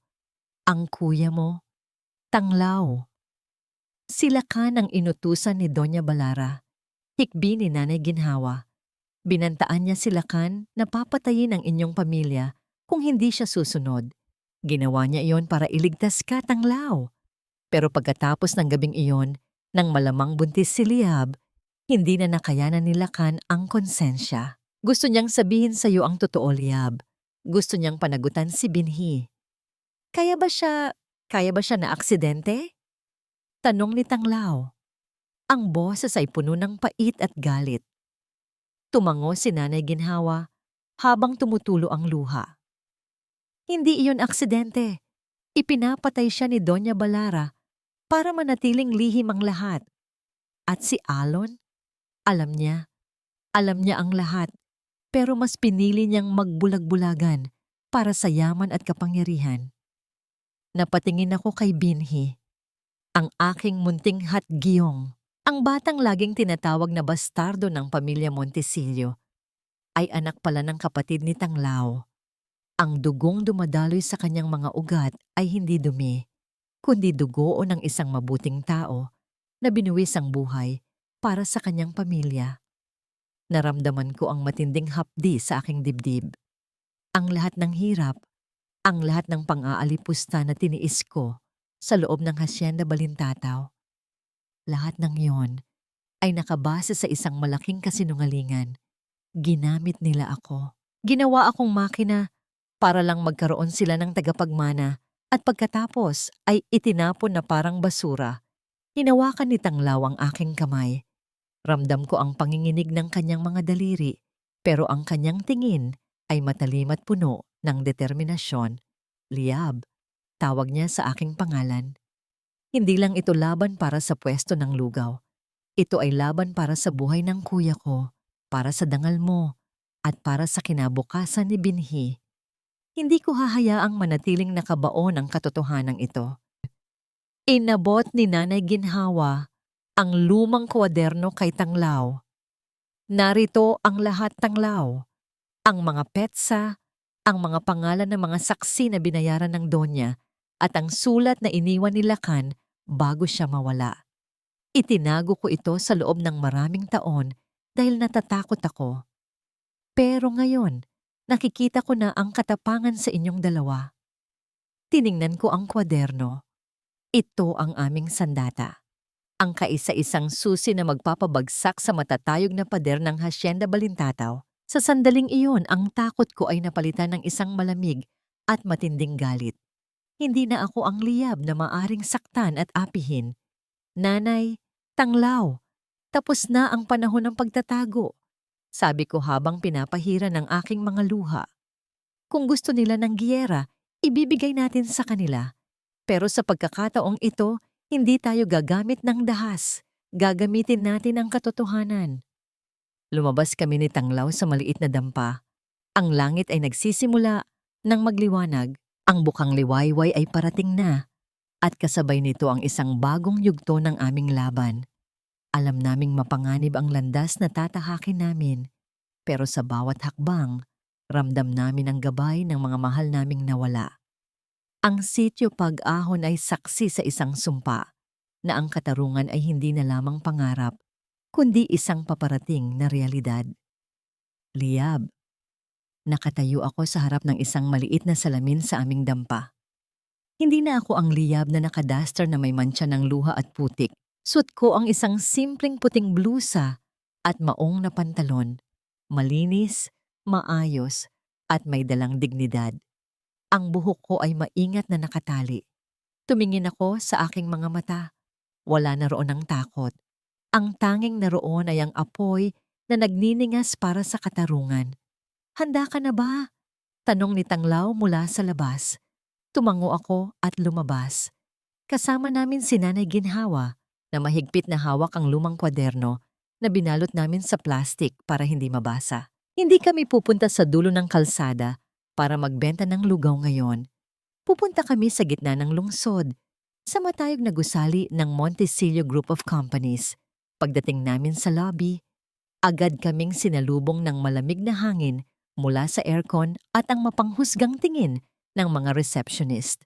Ang kuya mo, Tanglaw. Sila ka ng inutusan ni Doña Balara, hikbi ni Nanay Ginhawa. Binantaan niya sila kan na papatayin ang inyong pamilya kung hindi siya susunod. Ginawa niya iyon para iligtas ka, Tanglaw. Pero pagkatapos ng gabing iyon, nang malamang buntis si Liab, hindi na nakayanan ni Lakan ang konsensya. Gusto niyang sabihin sa iyo ang totoo, Liab. Gusto niyang panagutan si Binhi. Kaya ba siya na aksidente? Tanong ni Tanglaw. Ang boses ay puno ng pait at galit. Tumango si Nanay Ginhawa habang tumutulo ang luha. Hindi iyon aksidente. Ipinapatay siya ni Doña Balara para manatiling lihim ang lahat. At si Alon, alam niya ang lahat, pero mas pinili niyang magbulag-bulagan para sa yaman at kapangyarihan. Napatingin ako kay Binhi, ang aking munting hatgiyong. Ang batang laging tinatawag na bastardo ng pamilya Montesillo ay anak pala ng kapatid ni Tanglaw. Ang dugong dumadaloy sa kanyang mga ugat ay hindi dumi, kundi dugo ng isang mabuting tao na binuwis ang buhay para sa kanyang pamilya. Naramdaman ko ang matinding hapdi sa aking dibdib. Ang lahat ng hirap, ang lahat ng pang-aalipusta na tiniis ko sa loob ng Hacienda Balintataw. Lahat ng iyon ay nakabase sa isang malaking kasinungalingan. Ginamit nila ako. Ginawa akong makina para lang magkaroon sila ng tagapagmana at pagkatapos ay itinapon na parang basura. Hinawakan ni Tanglaw ang aking kamay. Ramdam ko ang panginginig ng kanyang mga daliri, pero ang kanyang tingin ay matalim at puno ng determinasyon. Liab, tawag niya sa aking pangalan. Hindi lang ito laban para sa pwesto ng lugaw. Ito ay laban para sa buhay ng kuya ko, para sa dangal mo, at para sa kinabukasan ni Binhi. Hindi ko hahayaang manatiling nakabaon ang katotohanan ito. Inabot ni Nanay Ginhawa ang lumang kwaderno kay Tanglaw. Narito ang lahat, Tanglaw. Ang mga petsa, ang mga pangalan ng mga saksi na binayaran ng Donya, at ang sulat na iniwan ni Lakan bago siya mawala. Itinago ko ito sa loob ng maraming taon dahil natatakot ako. Pero ngayon, nakikita ko na ang katapangan sa inyong dalawa. Tiningnan ko ang kwaderno. Ito ang aming sandata. Ang kaisa-isang susi na magpapabagsak sa matatayog na pader ng Hacienda Balintataw. Sa sandaling iyon, ang takot ko ay napalitan ng isang malamig at matinding galit. Hindi na ako ang Liab na maaring saktan at apihin. Nanay, Tanglaw, tapos na ang panahon ng pagtatago. Sabi ko habang pinapahira ng aking mga luha. Kung gusto nila ng giyera, ibibigay natin sa kanila. Pero sa pagkakataong ito, hindi tayo gagamit ng dahas. Gagamitin natin ang katotohanan. Lumabas kami ni Tanglaw sa maliit na dampa. Ang langit ay nagsisimula ng magliwanag. Ang bukang liwayway ay parating na. At kasabay nito ang isang bagong yugto ng aming laban. Alam naming mapanganib ang landas na tatahakin namin. Pero sa bawat hakbang, ramdam namin ang gabay ng mga mahal naming nawala. Ang sitio Pag-ahon ay saksi sa isang sumpa na ang katarungan ay hindi na lamang pangarap, kundi isang paparating na realidad. Liab, nakatayo ako sa harap ng isang maliit na salamin sa aming dampa. Hindi na ako ang Liab na nakadaster na may mantsa ng luha at putik. Suot ko ang isang simpleng puting blusa at maong na pantalon. Malinis, maayos, at may dalang dignidad. Ang buhok ko ay maingat na nakatali. Tumingin ako sa aking mga mata. Wala na roon ang takot. Ang tanging naroon ay ang apoy na nagniningas para sa katarungan. Handa ka na ba? Tanong ni Tanglaw mula sa labas. Tumango ako at lumabas. Kasama namin si Nanay Ginhawa na mahigpit na hawak ang lumang kwaderno na binalot namin sa plastik para hindi mabasa. Hindi kami pupunta sa dulo ng kalsada para magbenta ng lugaw ngayon. Pupunta kami sa gitna ng lungsod, sa matayog na gusali ng Montesillo Group of Companies. Pagdating namin sa lobby, agad kaming sinalubong ng malamig na hangin mula sa aircon at ang mapanghusgang tingin ng mga receptionist.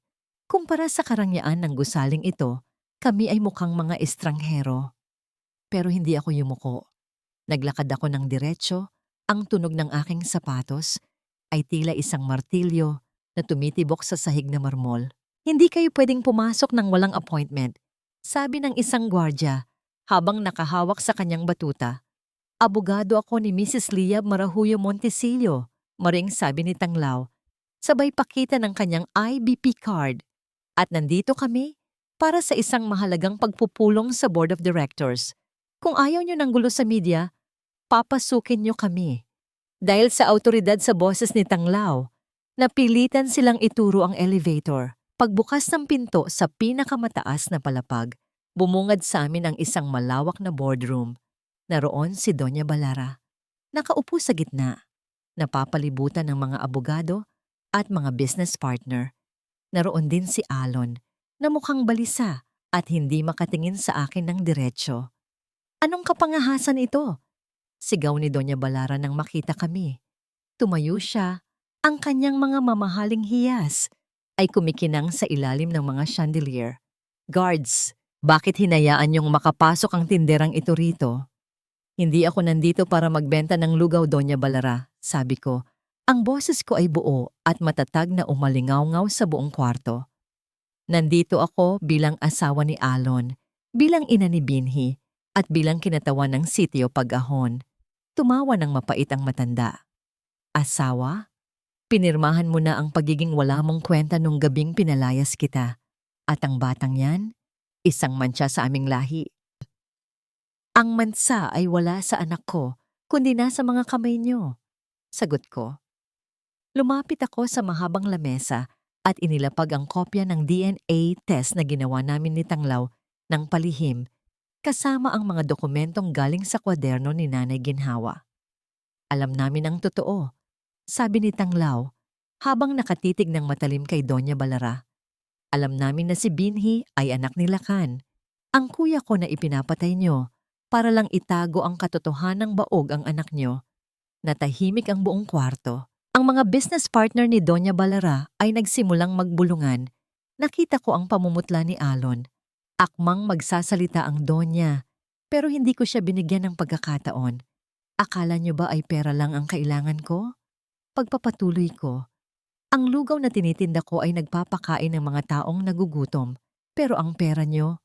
Kumpara sa karangyaan ng gusaling ito, kami ay mukhang mga estranghero. Pero hindi ako yumuko. Naglakad ako ng diretsyo, ang tunog ng aking sapatos ay tila isang martilyo na tumitibok sa sahig na marmol. Hindi kayo pwedeng pumasok ng walang appointment, sabi ng isang gwardya habang nakahawak sa kanyang batuta. Abogado ako ni Mrs. Liab Marahuyo Montesillo, maring sabi ni Tanglaw, sabay pakita ng kanyang IBP card. At nandito kami para sa isang mahalagang pagpupulong sa Board of Directors. Kung ayaw nyo ng gulo sa media, papasukin nyo kami. Dahil sa autoridad sa boses ni Tanglaw, napilitan silang ituro ang elevator. Pagbukas ng pinto sa pinakamataas na palapag, bumungad sa amin ang isang malawak na boardroom. Naroon si Doña Balara. Nakaupo sa gitna, napapalibutan ng mga abogado at mga business partner. Naroon din si Alon na mukhang balisa at hindi makatingin sa akin ng diretsyo. Anong kapangahasan ito? Sigaw ni Doña Balara nang makita kami. Tumayo siya, ang kanyang mga mamahaling hiyas ay kumikinang sa ilalim ng mga chandelier. Guards, bakit hinayaan niyong makapasok ang tinderang ito rito? Hindi ako nandito para magbenta ng lugaw, Doña Balara, sabi ko. Ang boses ko ay buo at matatag na umalingaw-ngaw sa buong kwarto. Nandito ako bilang asawa ni Alon, bilang ina ni Binhi, at bilang kinatawan ng sitio Pag-ahon. Tumawa ng mapait ang matanda. Asawa? Pinirmahan mo na ang pagiging wala mong kwenta nung gabing pinalayas kita. At ang batang yan, isang mantsa sa aming lahi. Ang mansa ay wala sa anak ko, kundi nasa mga kamay niyo. Sagot ko. Lumapit ako sa mahabang lamesa at inilapag ang kopya ng DNA test na ginawa namin ni Tanglaw ng palihim, kasama ang mga dokumentong galing sa kwaderno ni Nanay Ginhawa. Alam namin ang totoo, sabi ni Tanglaw, habang nakatitig ng matalim kay Doña Balara. Alam namin na si Binhi ay anak ni Lacan, ang kuya ko na ipinapatay niyo, para lang itago ang katotohanang baog ang anak niyo. Natahimik ang buong kwarto. Ang mga business partner ni Doña Balara ay nagsimulang magbulungan. Nakita ko ang pamumutla ni Alon. Akmang magsasalita ang Doña, pero hindi ko siya binigyan ng pagkakataon. Akala niyo ba ay pera lang ang kailangan ko? Pagpapatuloy ko. Ang lugaw na tinitinda ko ay nagpapakain ng mga taong nagugutom, pero ang pera niyo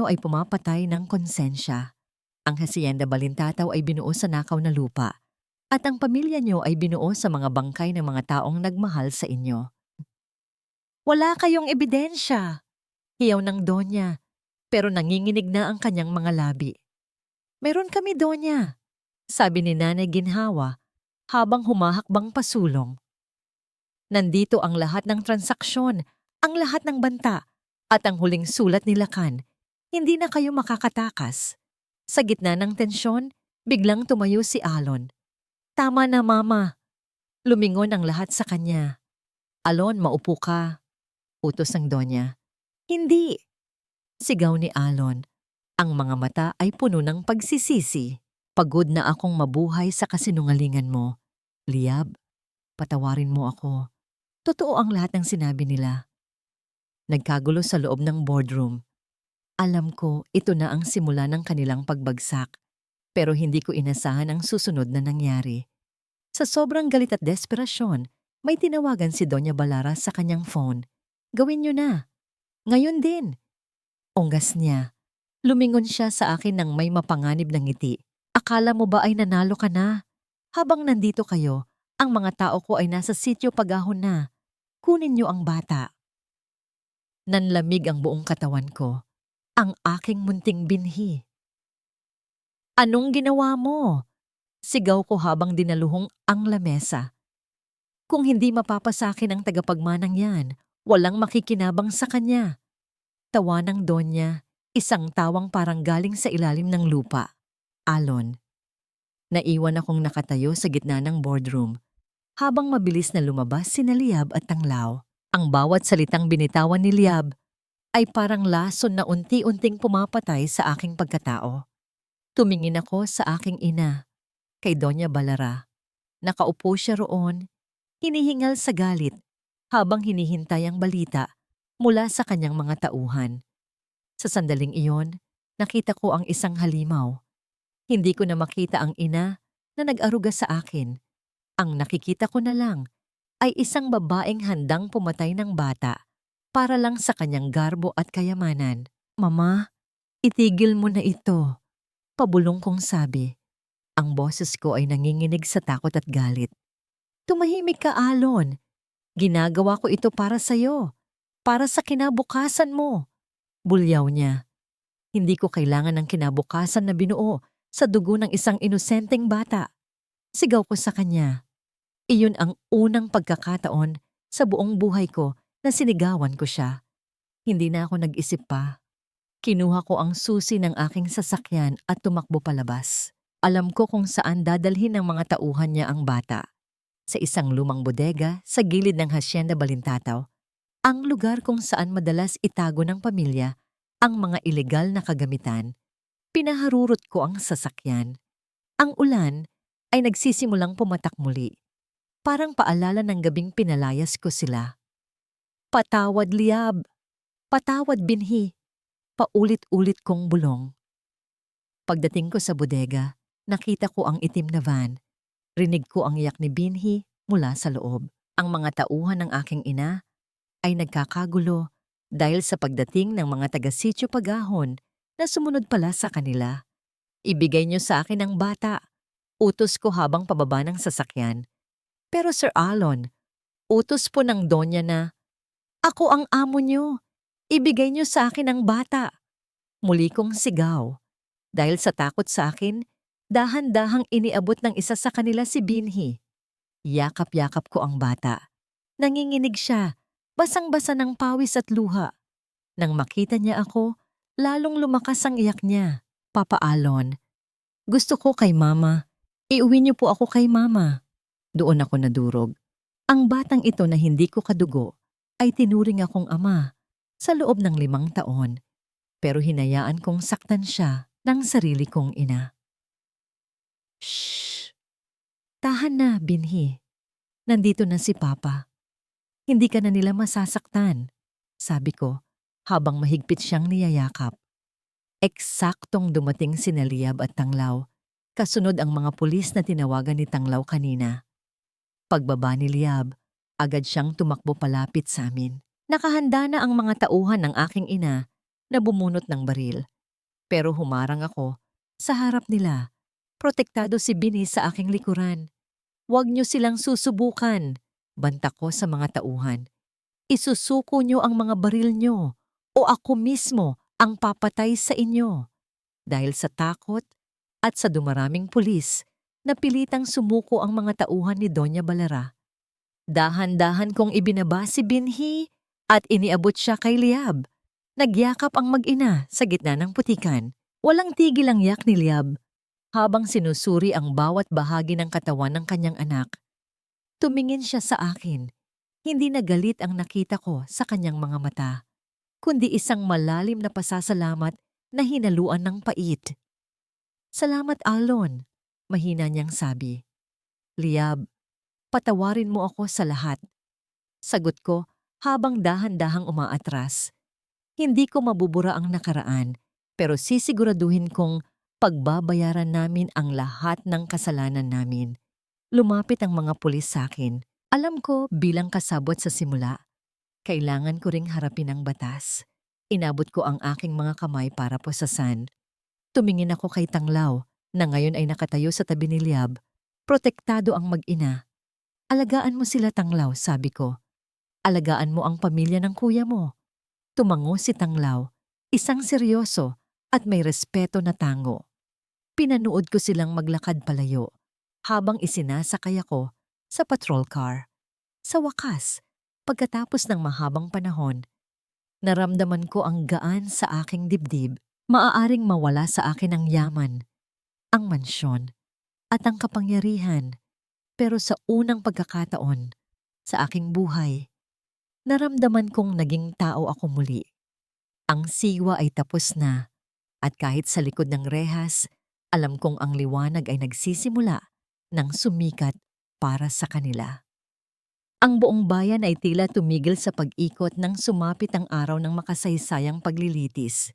ay pumapatay ng konsensya. Ang Hacienda Balintataw ay binuo sa nakaw na lupa, at ang pamilya niyo ay binuo sa mga bangkay ng mga taong nagmahal sa inyo. Wala kayong ebidensya, hiyaw ng Donya, pero nanginginig na ang kanyang mga labi. Meron kami, Donya, sabi ni Nanay Ginhawa habang humahakbang pasulong. Nandito ang lahat ng transaksyon, ang lahat ng banta, at ang huling sulat ni Lacan. Hindi na kayo makakatakas. Sa gitna ng tensyon, biglang tumayo si Alon. Tama na, Mama. Lumingon ang lahat sa kanya. Alon, maupo ka. Utos ng Donya. Hindi. Sigaw ni Alon. Ang mga mata ay puno ng pagsisisi. Pagod na akong mabuhay sa kasinungalingan mo. Liab, patawarin mo ako. Totoo ang lahat ng sinabi nila. Nagkagulo sa loob ng boardroom. Alam ko, ito na ang simula ng kanilang pagbagsak, pero hindi ko inasahan ang susunod na nangyari. Sa sobrang galit at desperasyon, may tinawagan si Doña Balara sa kanyang phone. Gawin niyo na. Ngayon din. Unggas niya. Lumingon siya sa akin ng may mapanganib na ngiti. Akala mo ba ay nanalo ka na? Habang nandito kayo, ang mga tao ko ay nasa sitio Pag-ahon na. Kunin niyo ang bata. Nanlamig ang buong katawan ko. Ang aking munting binhi. Anong ginawa mo? Sigaw ko habang dinaluhong ang lamesa. Kung hindi mapapasakin ang tagapagmanang yan, walang makikinabang sa kanya. Tawa ng Donya, isang tawang parang galing sa ilalim ng lupa. Alon. Naiwan akong nakatayo sa gitna ng boardroom. Habang mabilis na lumabas sina Liab at Tanglaw. Ang bawat salitang binitawan ni Liab ay parang lason na unti-unting pumapatay sa aking pagkatao. Tumingin ako sa aking ina, kay Doña Balara. Nakaupo siya roon, hinihingal sa galit, habang hinihintay ang balita mula sa kanyang mga tauhan. Sa sandaling iyon, nakita ko ang isang halimaw. Hindi ko na makita ang ina na nag-aruga sa akin. Ang nakikita ko na lang ay isang babaeng handang pumatay ng bata para lang sa kanyang garbo at kayamanan. Mama, itigil mo na ito. Pabulong kong sabi. Ang boses ko ay nanginginig sa takot at galit. Tumahimik ka, Alon. Ginagawa ko ito para sa'yo. Para sa kinabukasan mo. Bulyaw niya. Hindi ko kailangan ng kinabukasan na binuo sa dugo ng isang inosenteng bata. Sigaw ko sa kanya. Iyon ang unang pagkakataon sa buong buhay ko na sinigawan ko siya. Hindi na ako nag-isip pa. Kinuha ko ang susi ng aking sasakyan at tumakbo palabas. Alam ko kung saan dadalhin ng mga tauhan niya ang bata. Sa isang lumang bodega sa gilid ng Hacienda Balintataw, ang lugar kung saan madalas itago ng pamilya ang mga ilegal na kagamitan. Pinaharurot ko ang sasakyan. Ang ulan ay nagsisimulang pumatak muli. Parang paalala ng gabing pinalayas ko sila. Patawad, Liab. Patawad, Binhi. Paulit-ulit kong bulong. Pagdating ko sa bodega, nakita ko ang itim na van. Rinig ko ang iyak ni Binhi mula sa loob. Ang mga tauhan ng aking ina ay nagkakagulo dahil sa pagdating ng mga taga-sityo Pagahon na sumunod pala sa kanila. Ibigay niyo sa akin ang bata. Utos ko habang pababa ng sasakyan. Pero Sir Alon, utos po ng donya na, ako ang amo niyo. Ibigay niyo sa akin ang bata. Muli kong sigaw. Dahil sa takot sa akin, dahan-dahang iniabot ng isa sa kanila si Binhi. Yakap-yakap ko ang bata. Nanginginig siya, basang-basa ng pawis at luha. Nang makita niya ako, lalong lumakas ang iyak niya. Papa Alon, gusto ko kay Mama. Iuwi niyo po ako kay Mama. Doon ako nadurog. Ang batang ito na hindi ko kadugo ay tinuring akong ama sa loob ng 5 taon. Pero hinayaan kong saktan siya ng sarili kong ina. Shh! Tahan na, Binhi. Nandito na si Papa. Hindi ka na nila masasaktan, sabi ko habang mahigpit siyang niyayakap. Eksaktong dumating si Liab at Tanglaw. Kasunod ang mga pulis na tinawagan ni Tanglaw kanina. Pagbaba ni Liab, agad siyang tumakbo palapit sa amin. Nakahanda na ang mga tauhan ng aking ina na bumunot ng baril. Pero humarang ako sa harap nila. Protektado si Binhi sa aking likuran. Huwag niyo silang susubukan, banta ko sa mga tauhan. Isusuko niyo ang mga baril niyo o ako mismo ang papatay sa inyo. Dahil sa takot at sa dumaraming pulis, napilitang sumuko ang mga tauhan ni Doña Balara. Dahan-dahan kong ibinaba si Binhi at iniabot siya kay Liab. Nagyakap ang mag-ina sa gitna ng putikan. Walang tigil ang yak ni Liab habang sinusuri ang bawat bahagi ng katawan ng kanyang anak. Tumingin siya sa akin. Hindi na galit ang nakita ko sa kanyang mga mata, kundi isang malalim na pasasalamat na hinaluan ng pait. Salamat, Alon, mahina niyang sabi. Liab, patawarin mo ako sa lahat. Sagot ko habang dahan-dahang umaatras. Hindi ko mabubura ang nakaraan, pero sisiguraduhin kong pagbabayaran namin ang lahat ng kasalanan namin. Lumapit ang mga pulis sa akin. Alam ko bilang kasabot sa simula, kailangan ko ring harapin ang batas. Inabot ko ang aking mga kamay para pusasan. Tumingin ako kay Tanglaw na ngayon ay nakatayo sa tabi ni Liab. Protektado ang mag-ina. Alagaan mo sila, Tanglaw, sabi ko. Alagaan mo ang pamilya ng kuya mo. Tumango si Tanglaw, isang seryoso at may respeto na tango. Pinanood ko silang maglakad palayo habang isinasakay ako sa patrol car. Sa wakas, pagkatapos ng mahabang panahon, naramdaman ko ang gaan sa aking dibdib. Maaaring mawala sa akin ang yaman, ang mansyon, at ang kapangyarihan. Pero sa unang pagkakataon sa aking buhay, naramdaman kong naging tao ako muli. Ang siwa ay tapos na at kahit sa likod ng rehas, alam kong ang liwanag ay nagsisimula ng sumikat para sa kanila. Ang buong bayan ay tila tumigil sa pag-ikot nang sumapit ang araw ng makasaysayang paglilitis.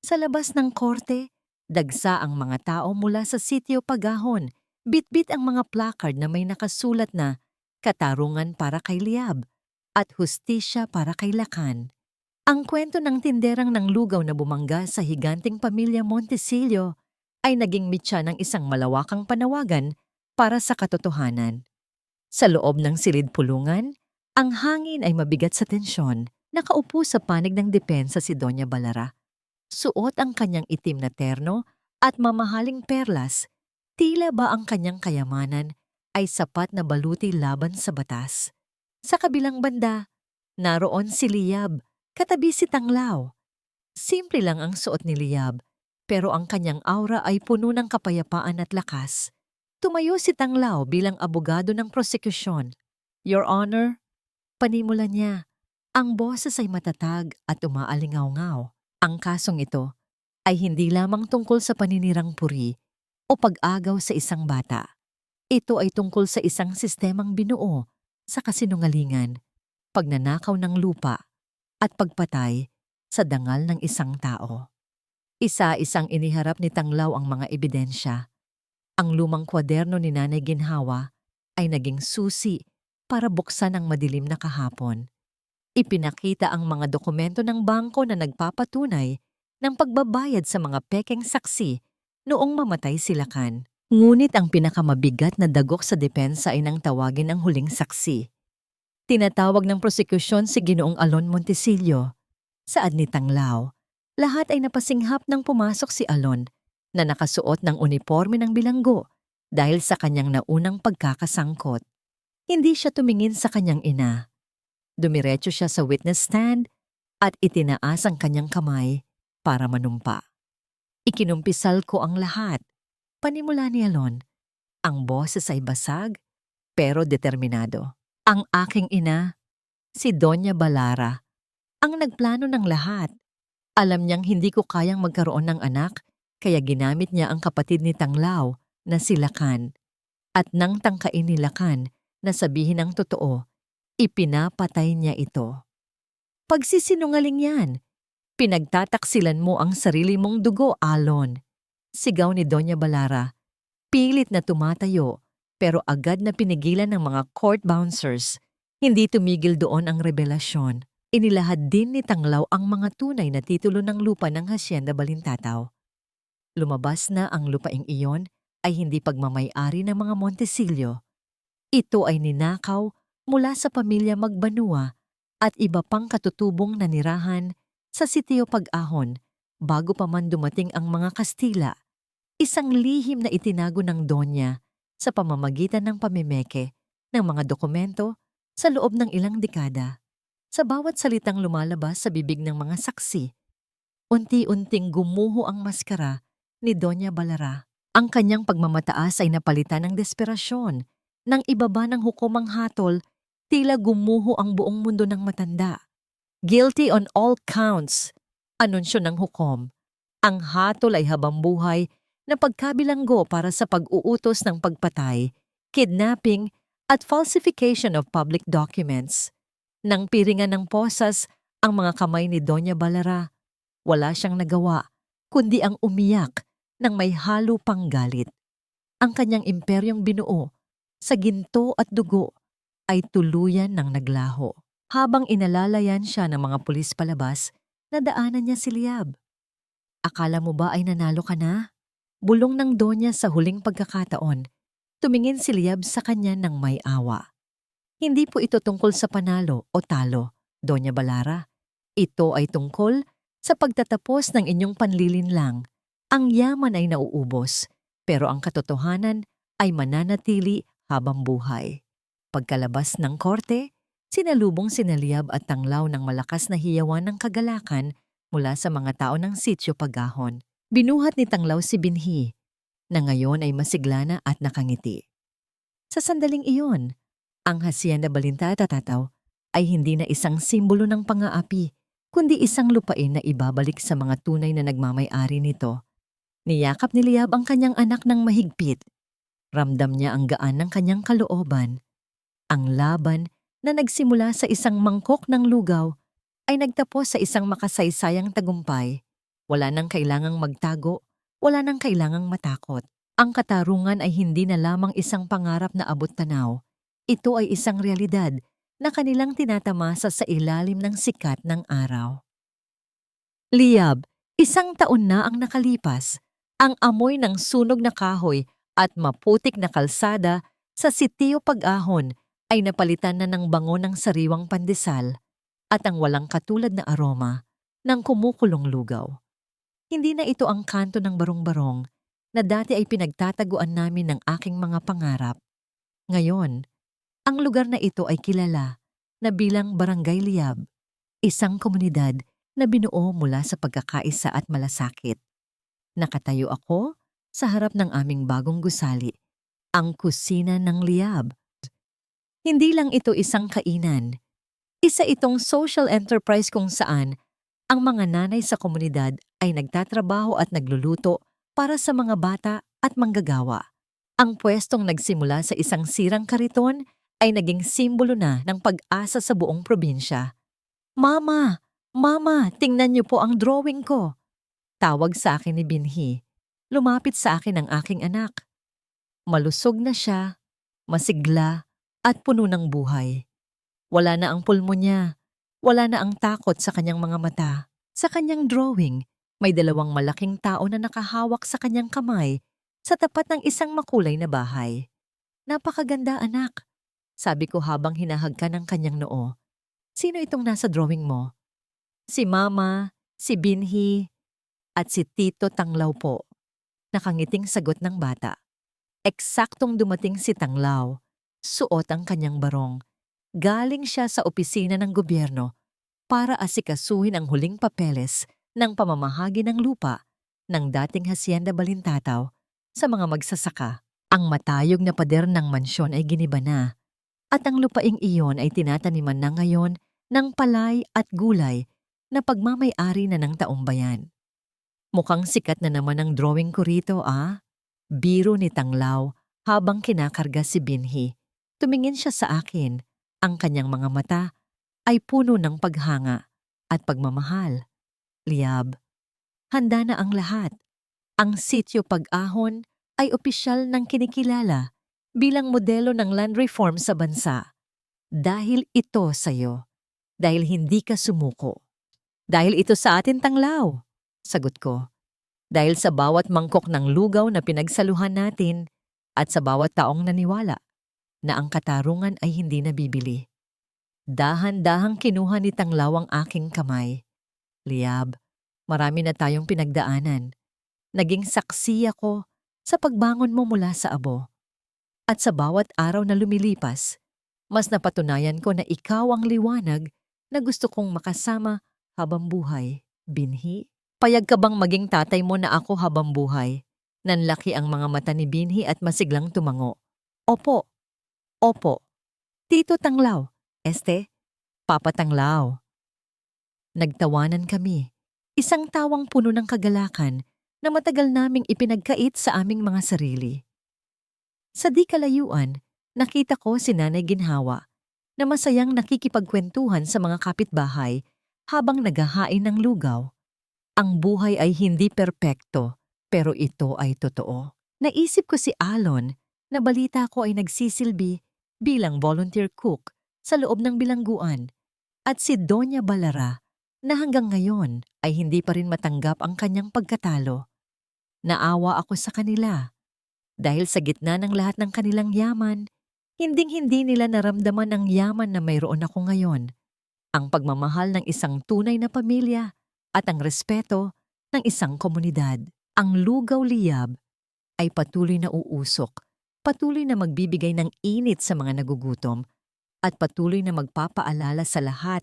Sa labas ng korte, dagsa ang mga tao mula sa sitio Pagahon. Bitbit ang mga placard na may nakasulat na katarungan para kay Liab at hustisya para kay Lacan. Ang kwento ng tinderang ng lugaw na bumangga sa higanting pamilya Montesillo ay naging mitya ng isang malawakang panawagan para sa katotohanan. Sa loob ng silid-pulungan, ang hangin ay mabigat sa tensyon. Nakaupo sa panig ng depensa si Doña Balara. Suot ang kanyang itim na terno at mamahaling perlas. Tila ba ang kanyang kayamanan ay sapat na baluti laban sa batas. Sa kabilang banda, naroon si Liab, katabi si Tanglao. Simple lang ang suot ni Liab, pero ang kanyang aura ay puno ng kapayapaan at lakas. Tumayo si Tanglao bilang abogado ng prosekusyon. Your Honor, panimula niya. Ang boses ay matatag at umaalingaw-ngaw. Ang kasong ito ay hindi lamang tungkol sa paninirang puri o pag-agaw sa isang bata. Ito ay tungkol sa isang sistemang binuo sa kasinungalingan, pagnanakaw ng lupa, at pagpatay sa dangal ng isang tao. Isa-isang iniharap ni Tanglao ang mga ebidensya. Ang lumang kwaderno ni Nanay Ginhawa ay naging susi para buksan ang madilim na kahapon. Ipinakita ang mga dokumento ng bangko na nagpapatunay ng pagbabayad sa mga pekeng saksi noong mamatay si Lacan. Ngunit ang pinakamabigat na dagok sa depensa ay nang tawagin ang huling saksi. Tinatawag ng prosekusyon si Ginoong Alon Montesillo. Saad ni Tanglao, lahat ay napasinghap nang pumasok si Alon na nakasuot ng uniforme ng bilanggo dahil sa kanyang naunang pagkakasangkot. Hindi siya tumingin sa kanyang ina. Dumiretso siya sa witness stand at itinaas ang kanyang kamay para manumpa. Ikinumpisal ko ang lahat. Panimula ni Alon. Ang boses ay basag pero determinado. Ang aking ina, si Doña Balara, ang nagplano ng lahat. Alam niyang hindi ko kayang magkaroon ng anak kaya ginamit niya ang kapatid ni Tanglao na si Lacan. At nang tangkain ni Lacan na sabihin ang totoo, ipinapatay niya ito. Pagsisinungaling yan. Pinagtataksilan mo ang sarili mong dugo, Alon. Sigaw ni Doña Balara. Pilit na tumatayo pero agad na pinigilan ng mga court bouncers. Hindi tumigil doon ang revelasyon. Inilahad din ni Tanglao ang mga tunay na titulo ng lupa ng Hacienda Balintataw. Lumabas na ang lupaing iyon ay hindi pagmamay-ari ng mga Montesillo. Ito ay ninakaw mula sa pamilya Magbanua at iba pang katutubong nanirahan sa sitio Pag-ahon bago pa man dumating ang mga Kastila. Isang lihim na itinago ng Donya sa pamamagitan ng pamimeke ng mga dokumento sa loob ng ilang dekada. Sa bawat salitang lumalabas sa bibig ng mga saksi, unti-unting gumuho ang maskara ni Doña Balara. Ang kanyang pagmamataas ay napalitan ng desperasyon. Nang ibaba ng hukumang hatol, tila gumuho ang buong mundo ng matanda. Guilty on all counts, anunsyo ng hukom. Ang hatol ay habambuhay na pagkabilanggo para sa pag-uutos ng pagpatay, kidnapping at falsification of public documents. Nang piringan ng posas ang mga kamay ni Doña Balara, wala siyang nagawa kundi ang umiyak ng may halo pang galit. Ang kanyang imperyong binuo sa ginto at dugo ay tuluyan ng naglaho. Habang inalalayan siya ng mga pulis palabas, nadaanan niya si Liab. Akala mo ba ay nanalo ka na? Bulong ng Donya sa huling pagkakataon. Tumingin si Liab sa kanya ng may awa. Hindi po ito tungkol sa panalo o talo, Doña Balara. Ito ay tungkol sa pagtatapos ng inyong panlilinlang. Ang yaman ay nauubos, pero ang katotohanan ay mananatili habang buhay. Pagkalabas ng korte, sinalubong sina Liab at Tanglao ng malakas na hiyawan ng kagalakan mula sa mga tao ng sitio Pagahon. Binuhat ni Tanglao si Binhi, na ngayon ay masigla na at nakangiti. Sa sandaling iyon, ang Hacienda Balintataw ay hindi na isang simbolo ng pang-aapi, kundi isang lupain na ibabalik sa mga tunay na nagmamay-ari nito. Niyakap ni Liab ang kanyang anak ng mahigpit. Ramdam niya ang gaan ng kanyang kalooban. Ang laban na nagsimula sa isang mangkok ng lugaw ay nagtapos sa isang makasaysayang tagumpay. Wala nang kailangang magtago, wala nang kailangang matakot. Ang katarungan ay hindi na lamang isang pangarap na abot-tanaw. Ito ay isang realidad na kanilang tinatamasa sa ilalim ng sikat ng araw. Liab, 1 taon na ang nakalipas. Ang amoy ng sunog na kahoy at maputik na kalsada sa sitio Pag-ahon ay napalitan na ng bango ng sariwang pandesal at ang walang katulad na aroma ng kumukulong lugaw. Hindi na ito ang kanto ng barong-barong na dati ay pinagtataguan namin ng aking mga pangarap. Ngayon, ang lugar na ito ay kilala na bilang Barangay Liab, isang komunidad na binuo mula sa pagkakaisa at malasakit. Nakatayo ako sa harap ng aming bagong gusali, ang kusina ng Liab. Hindi lang ito isang kainan. Isa itong social enterprise kung saan ang mga nanay sa komunidad ay nagtatrabaho at nagluluto para sa mga bata at manggagawa. Ang pwestong nagsimula sa isang sirang kariton ay naging simbolo na ng pag-asa sa buong probinsya. Mama! Mama! Tingnan niyo po ang drawing ko! Tawag sa akin ni Binhi. Lumapit sa akin ang aking anak. Malusog na siya, masigla, at puno ng buhay. Wala na ang pulmonya, wala na ang takot sa kanyang mga mata. Sa kanyang drawing, may 2 malaking tao na nakahawak sa kanyang kamay sa tapat ng isang makulay na bahay. Napakaganda, anak, sabi ko habang hinahagkan ng kanyang noo. Sino itong nasa drawing mo? Si Mama, si Binhi, at si Tito Tanglaw po. Nakangiting sagot ng bata. Eksaktong dumating si Tanglaw. Suot ang kanyang barong. Galing siya sa opisina ng gobyerno para asikasuhin ang huling papeles ng pamamahagi ng lupa ng dating Hacienda Balintataw sa mga magsasaka. Ang matayog na pader ng mansyon ay giniba na at ang lupaing iyon ay tinataniman na ngayon ng palay at gulay na pagmamay-ari na ng taong bayan. Mukhang sikat na naman ang drawing ko rito, ah? Biro ni Tanglaw habang kinakarga si Binhi. Tumingin siya sa akin. Ang kanyang mga mata ay puno ng paghanga at pagmamahal. Liab, handa na ang lahat. Ang sitio Pag-ahon ay opisyal ng kinikilala bilang modelo ng land reform sa bansa. Dahil ito sa'yo. Dahil hindi ka sumuko. Dahil ito sa atin, Tanglaw, sagot ko. Dahil sa bawat mangkok ng lugaw na pinagsaluhan natin at sa bawat taong naniwala na ang katarungan ay hindi nabibili. Dahan-dahang kinuha ni Tanglaw ang aking kamay. Liab, marami na tayong pinagdaanan. Naging saksi ako sa pagbangon mo mula sa abo. At sa bawat araw na lumilipas, mas napatunayan ko na ikaw ang liwanag na gusto kong makasama habang buhay. Binhi, payag ka bang maging tatay mo na ako habang buhay? Nanlaki ang mga mata ni Binhi at masiglang tumango. Opo. Opo. Tito Tanglaw. Papa Tanglaw. Nagtawanan kami. Isang tawang puno ng kagalakan na matagal naming ipinagkait sa aming mga sarili. Sa di kalayuan, nakita ko si Nanay Ginhawa na masayang nakikipagkwentuhan sa mga kapitbahay habang naghahain ng lugaw. Ang buhay ay hindi perpekto, pero ito ay totoo. Naisip ko si Alon na balita ko ay nagsisilbi bilang volunteer cook sa loob ng bilangguan at si Doña Balara na hanggang ngayon ay hindi pa rin matanggap ang kanyang pagkatalo. Naawa ako sa kanila dahil sa gitna ng lahat ng kanilang yaman, hinding-hindi nila naramdaman ang yaman na mayroon ako ngayon, ang pagmamahal ng isang tunay na pamilya at ang respeto ng isang komunidad. Ang Lugaw Liab ay patuloy na uusok, patuloy na magbibigay ng init sa mga nagugutom at patuloy na magpapaalala sa lahat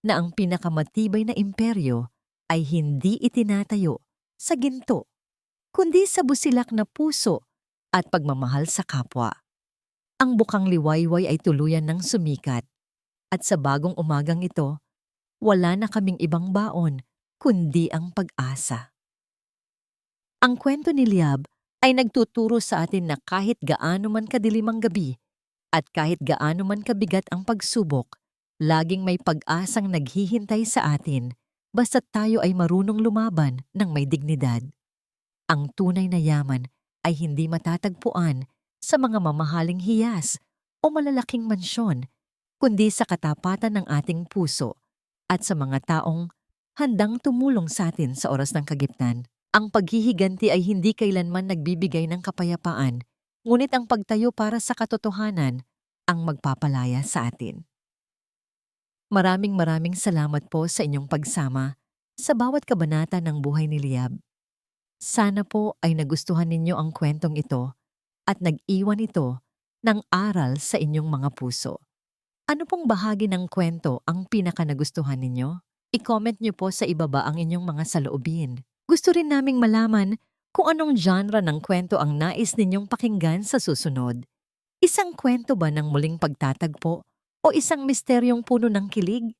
na ang pinakamatibay na imperyo ay hindi itinatayo sa ginto, kundi sa busilak na puso at pagmamahal sa kapwa. Ang bukang liwayway ay tuluyan ng sumikat at sa bagong umagang ito, wala na kaming ibang baon, kundi ang pag-asa. Ang kwento ni Liab ay nagtuturo sa atin na kahit gaano man kadilim ang gabi at kahit gaano man kabigat ang pagsubok, laging may pag-asang naghihintay sa atin basta't tayo ay marunong lumaban ng may dignidad. Ang tunay na yaman ay hindi matatagpuan sa mga mamahaling hiyas o malalaking mansyon, kundi sa katapatan ng ating puso at sa mga taong handang tumulong sa atin sa oras ng kagipnan. Ang paghihiganti ay hindi kailanman nagbibigay ng kapayapaan, ngunit ang pagtayo para sa katotohanan ang magpapalaya sa atin. Maraming salamat po sa inyong pagsama sa bawat kabanata ng buhay ni Liab. Sana po ay nagustuhan ninyo ang kwentong ito at nag-iwan ito ng aral sa inyong mga puso. Ano pong bahagi ng kwento ang pinaka-nagustuhan ninyo? I-comment nyo po sa ibaba ang inyong mga saloobin. Gusto rin naming malaman kung anong genre ng kwento ang nais ninyong pakinggan sa susunod. Isang kwento ba ng muling pagtatagpo o isang misteryong puno ng kilig?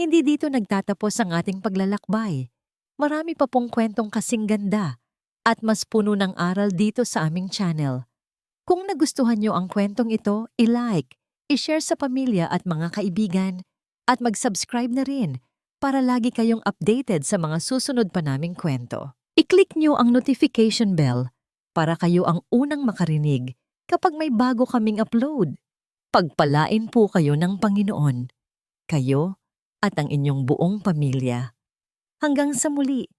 Hindi dito nagtatapos ang ating paglalakbay. Marami pa pong kwentong kasing ganda at mas puno ng aral dito sa aming channel. Kung nagustuhan nyo ang kwentong ito, i-like, i-share sa pamilya at mga kaibigan, at mag-subscribe na rin para lagi kayong updated sa mga susunod pa naming kwento. I-click nyo ang notification bell para kayo ang unang makarinig kapag may bago kaming upload. Pagpalain po kayo ng Panginoon, kayo at ang inyong buong pamilya. Hanggang sa muli.